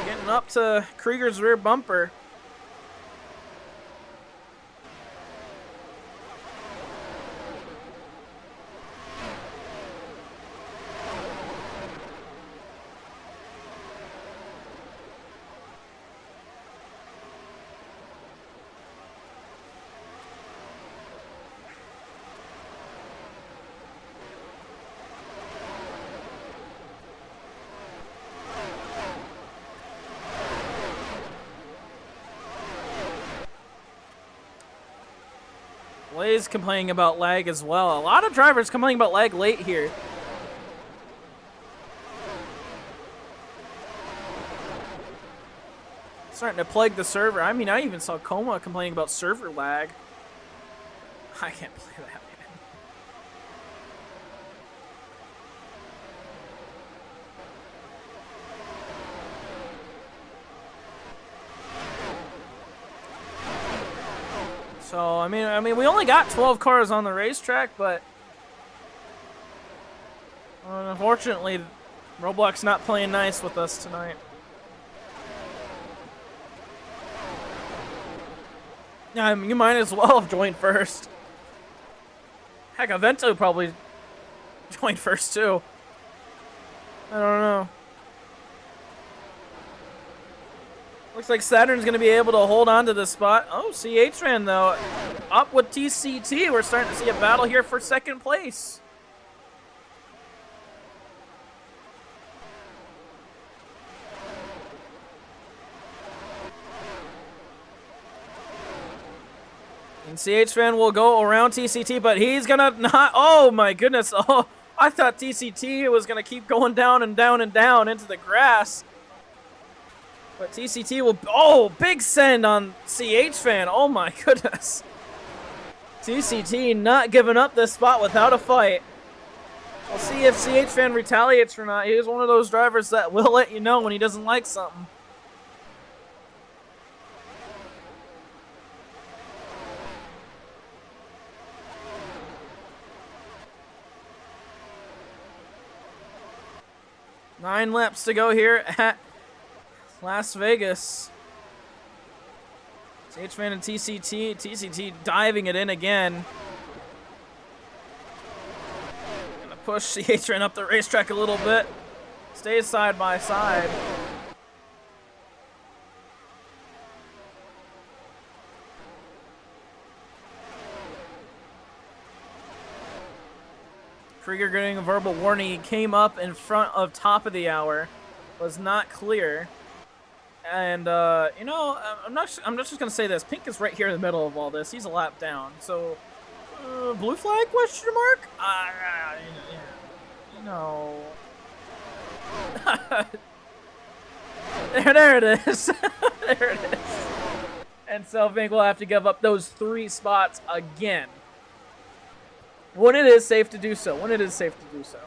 getting up to Krieger's rear bumper. Blaze complaining about lag as well. A lot of drivers complaining about lag late here. Starting to plague the server. I mean, I even saw Coma complaining about server lag. I can't play that, man. So, I mean, we only got 12 cars on the racetrack, but unfortunately, Roblox not playing nice with us tonight. Yeah, I mean, you might as well have joined first. Heck, Avento probably joined first too. I don't know. Looks like Saturn's gonna be able to hold on to this spot. Oh, CH ran though. Up with TCT. We're starting to see a battle here for second place. And CH fan will go around TCT, but he's gonna not. Oh my goodness. Oh, I thought TCT was gonna keep going down and down and down into the grass. But TCT will. Oh, big send on CH fan. Oh my goodness. TCT not giving up this spot without a fight. We'll see if CH fan retaliates or not. He is one of those drivers that will let you know when he doesn't like something. Nine laps to go here at Las Vegas. CH-Man and TCT. TCT diving it in again. Gonna push CH-Man up the racetrack a little bit. Stays side by side. Krieger getting a verbal warning. He came up in front of top of the hour. Was not clear. And, you know, I'm not just going to say this. Pink is right here in the middle of all this. He's a lap down. So, blue flag, question mark? You know. there it is. There it is. And so Pink will have to give up those 3 spots again. When it is safe to do so. When it is safe to do so.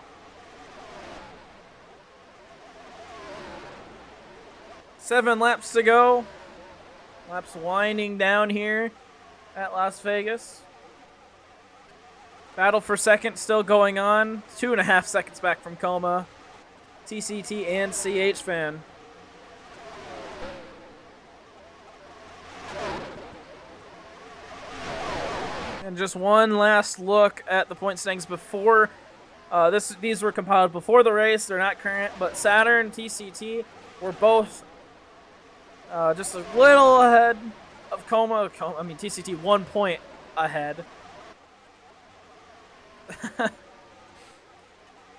Seven laps to go. Laps winding down here at Las Vegas. Battle for second still going on. 2.5 seconds back from Coma. TCT and CH fan. And just one last look at the point standings before these were compiled before the race. They're not current, but Saturn, TCT were both just a little ahead of Coma. I mean, TCT 1 point ahead.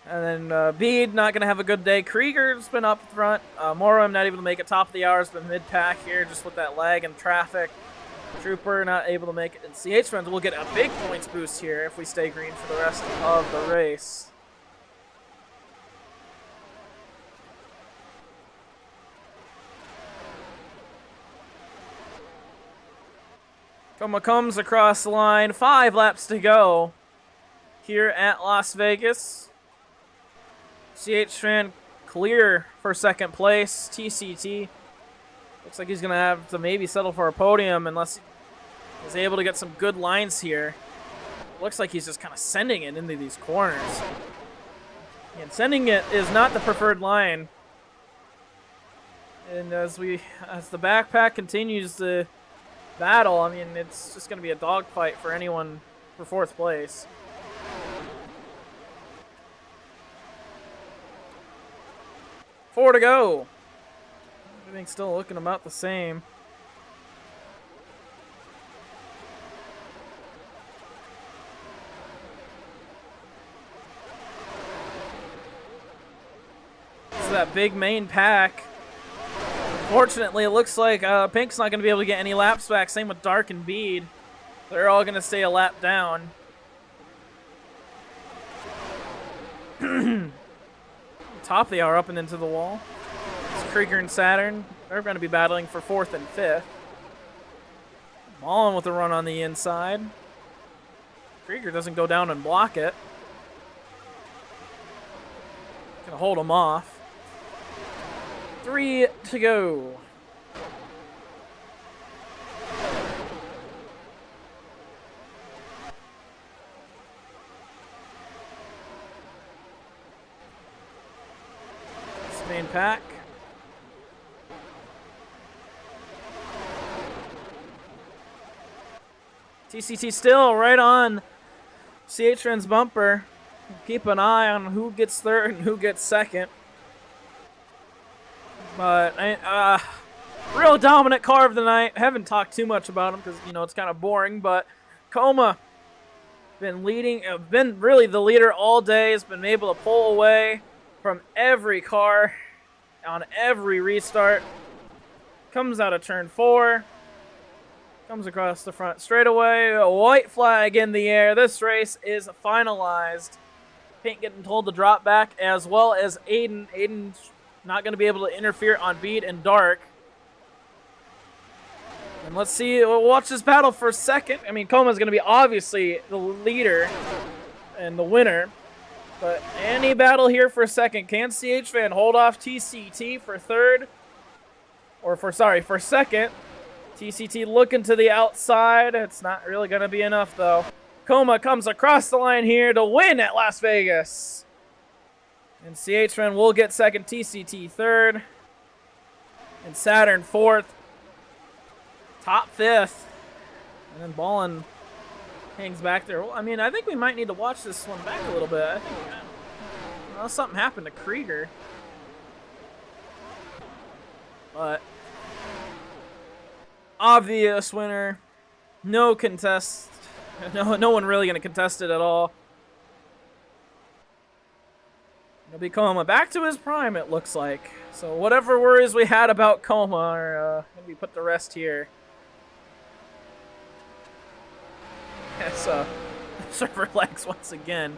And then Bede not going to have a good day. Krieger's been up front. Morum not able to make it top of the hour. Has been mid-pack here just with that lag and traffic. Trooper not able to make it. And CH friends will get a big points boost here if we stay green for the rest of the race. Coma comes across the line. 5 laps to go here at Las Vegas. CH fan clear for second place. TCT looks like he's going to have to maybe settle for a podium unless he's able to get some good lines here. Looks like he's just kind of sending it into these corners. And sending it is not the preferred line. And as the backpack continues the battle, I mean, it's just going to be a dogfight for anyone for 4th place. Four to go. Everything's still looking about the same. So that big main pack. Fortunately, it looks like Pink's not going to be able to get any laps back. Same with Dark and Bede. They're all going to stay a lap down. Top they are up and into the wall. It's Krieger and Saturn. They're going to be battling for 4th and 5th. Mullen with a run on the inside. Krieger doesn't go down and block it. Gonna hold him off. 3 to go. Main pack. TCT still right on CHRN's bumper. Keep an eye on who gets 3rd and who gets 2nd. But real dominant car of the night. Haven't talked too much about him because it's kind of boring. But Coma been leading, been really the leader all day. Has been able to pull away from every car on every restart. Comes out of turn 4. Comes across the front straightaway. A white flag in the air. This race is finalized. Pink getting told to drop back, as well as Aiden. Aiden's not going to be able to interfere on Bead and Dark. And let's see. We'll watch this battle for a second. I mean, Coma's going to be obviously the leader and the winner. But any battle here for a second. Can CHFan hold off TCT for 3rd? Or for 2nd. TCT looking to the outside. It's not really going to be enough, though. Coma comes across the line here to win at Las Vegas. And CHFan will get 2nd, TCT 3rd. And Saturn 4th. Top 5th. And then Ballin hangs back there. Well, I mean, I think we might need to watch this one back a little bit. I think something happened to Krieger. But obvious winner. No contest. No one really going to contest it at all. It'll be Coma back to his prime, it looks like. So whatever worries we had about Coma are going to be put to rest here. Yes, server lags once again.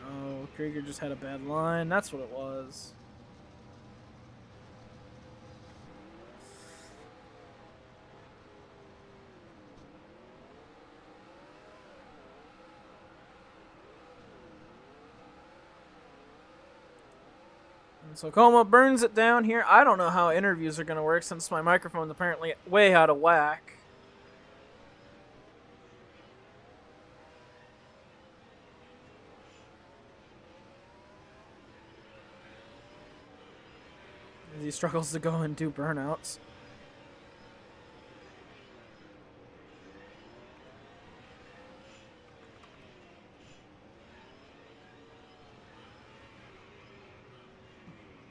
Oh, Krieger just had a bad line. That's what it was. So Coma burns it down here. I don't know how interviews are going to work since my microphone's apparently way out of whack. As he struggles to go and do burnouts.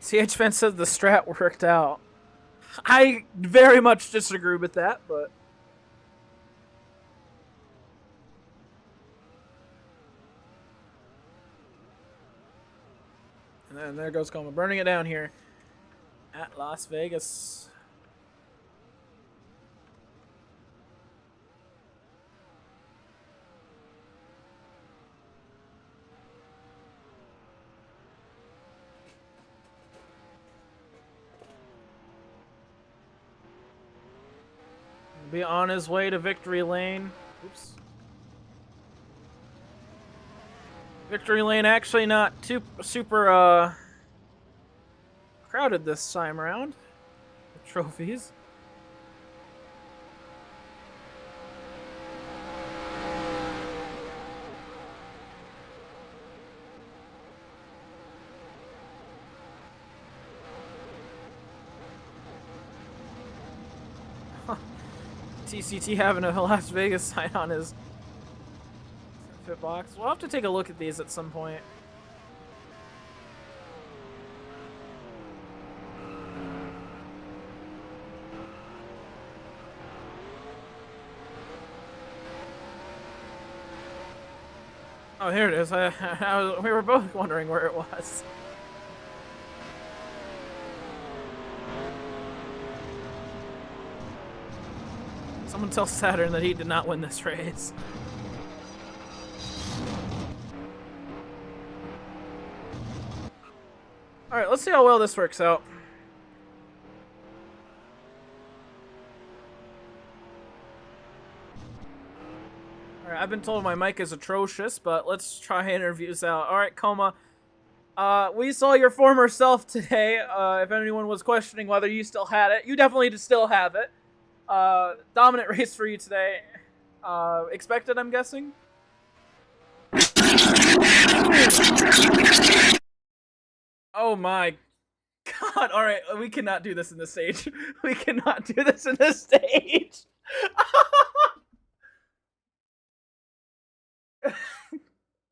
CHFan said the strat worked out. I very much disagree with that, but... And then there goes Coma, burning it down here at Las Vegas. Be on his way to victory lane. Oops. Victory lane actually not too super crowded this time around with trophies. TCT having a Las Vegas sign on his fit box. We'll have to take a look at these at some point. Oh, here it is. We were both wondering where it was. Someone tell Saturn that he did not win this race. Alright, let's see how well this works out. Alright, I've been told my mic is atrocious, but let's try interviews out. Alright, Coma. We saw your former self today. If anyone was questioning whether you still had it, you definitely still have it. Dominant race for you today. Expected, I'm guessing? Oh my god, alright, we cannot do this in this stage. We cannot do this in this stage.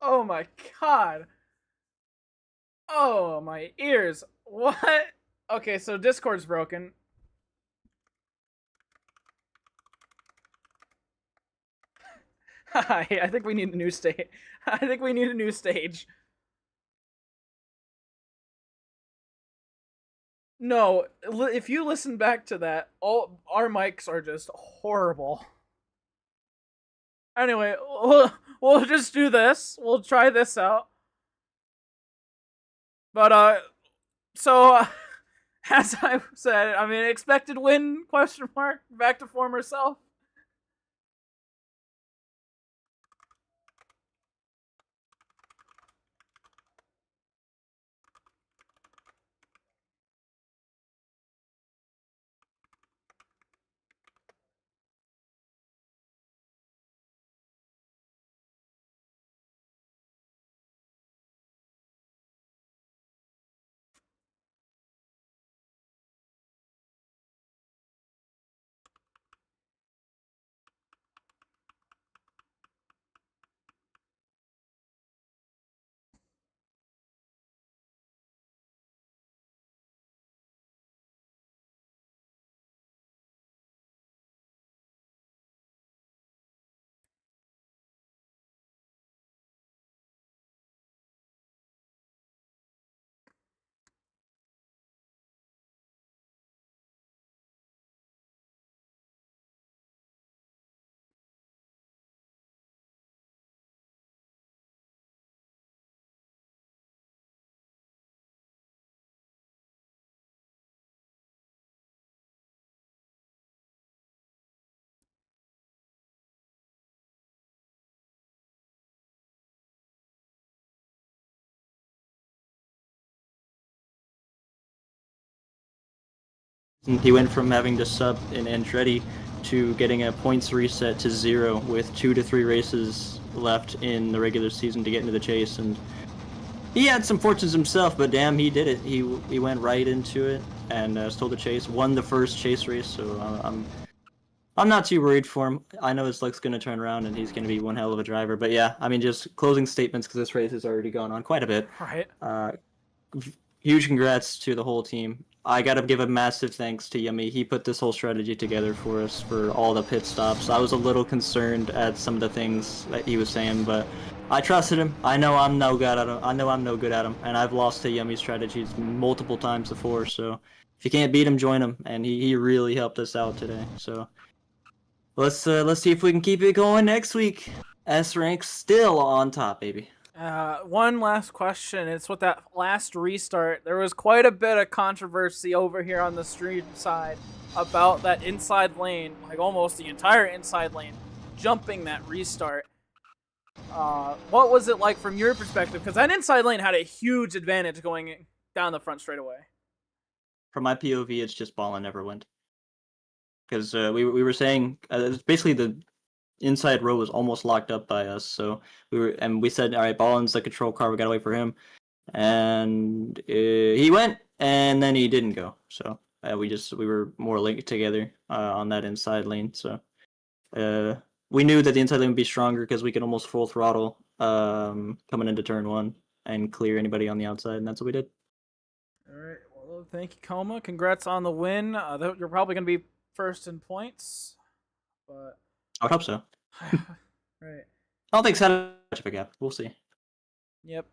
Oh my god. Oh, my ears. What? Okay, so Discord's broken. Hi, I think we need a new stage. I think we need a new stage. No, if you listen back to that, all our mics are just horrible. Anyway, we'll just do this. We'll try this out. But so as I said, I mean, expected win? Question mark. Back to former self.
He went from having to sub in Andretti to getting a points reset to 0 with 2 to 3 races left in the regular season to get into the chase, and he had some fortunes himself, but damn, he did it. He went right into it and stole the chase, won the first chase race, so I'm not too worried for him. I know his luck's going to turn around and he's going to be one hell of a driver, but yeah, I mean, just closing statements because this race has already gone on quite a bit.
Right.
Huge congrats to the whole team. I gotta give a massive thanks to Yummy. He put this whole strategy together for us for all the pit stops. I was a little concerned at some of the things that he was saying, but I trusted him. I know I'm no good at him. And I've lost to Yummy strategies multiple times before. So if you can't beat him, join him. And he really helped us out today. So let's see if we can keep it going next week. S rank still on top, baby.
One last question. It's with that last restart. There was quite a bit of controversy over here on the stream side about that inside lane, like almost the entire inside lane, jumping that restart. What was it like from your perspective? Because that inside lane had a huge advantage going down the front straightaway.
From my POV, it's just ball and never went. Because we were saying basically the inside row was almost locked up by us, so we said, all right, Ballin's the control car, we gotta wait for him, and he went, and then he didn't go, so we were more linked together on that inside lane, so we knew that the inside lane would be stronger because we could almost full throttle coming into turn 1 and clear anybody on the outside, and that's what we did.
All right, well, thank you, Coma. Congrats on the win. You're probably gonna be first in points, but
I would hope so.
right.
I don't think it's had much of a gap. We'll see.
Yep.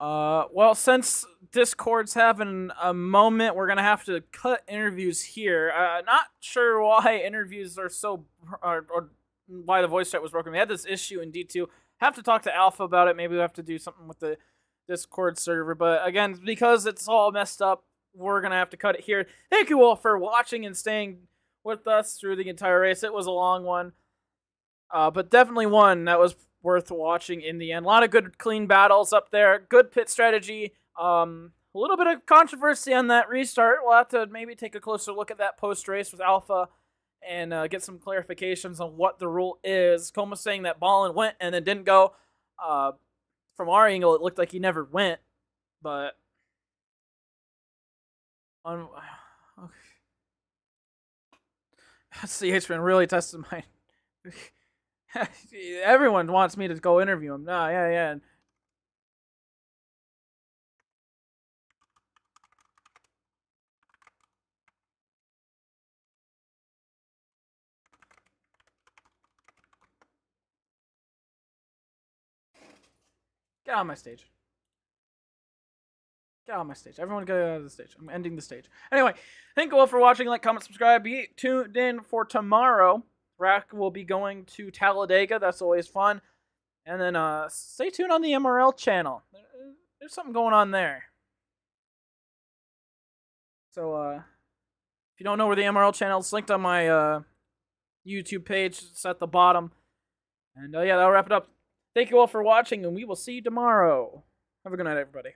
Well, since Discord's having a moment, we're gonna have to cut interviews here. Not sure why interviews are so, or why the voice chat was broken. We had this issue in D2. Have to talk to Alpha about it. Maybe we have to do something with the Discord server. But again, because it's all messed up, we're gonna have to cut it here. Thank you all for watching and staying with us through the entire race. It was a long one, but definitely one that was worth watching in the end. A lot of good, clean battles up there. Good pit strategy. A little bit of controversy on that restart. We'll have to maybe take a closer look at that post-race with Alpha and get some clarifications on what the rule is. Coma's saying that Ballin went and then didn't go. From our angle, it looked like he never went, but okay. CH been really testing my. Everyone wants me to go interview him. Nah, yeah. Get on my stage. Get on my stage. Everyone get out of the stage. I'm ending the stage. Anyway, thank you all for watching. Like, comment, subscribe. Be tuned in for tomorrow. Rack will be going to Talladega. That's always fun. And then stay tuned on the MRL channel. There's something going on there. So if you don't know where the MRL channel is, linked on my YouTube page. It's at the bottom. And yeah, that'll wrap it up. Thank you all for watching, and we will see you tomorrow. Have a good night, everybody.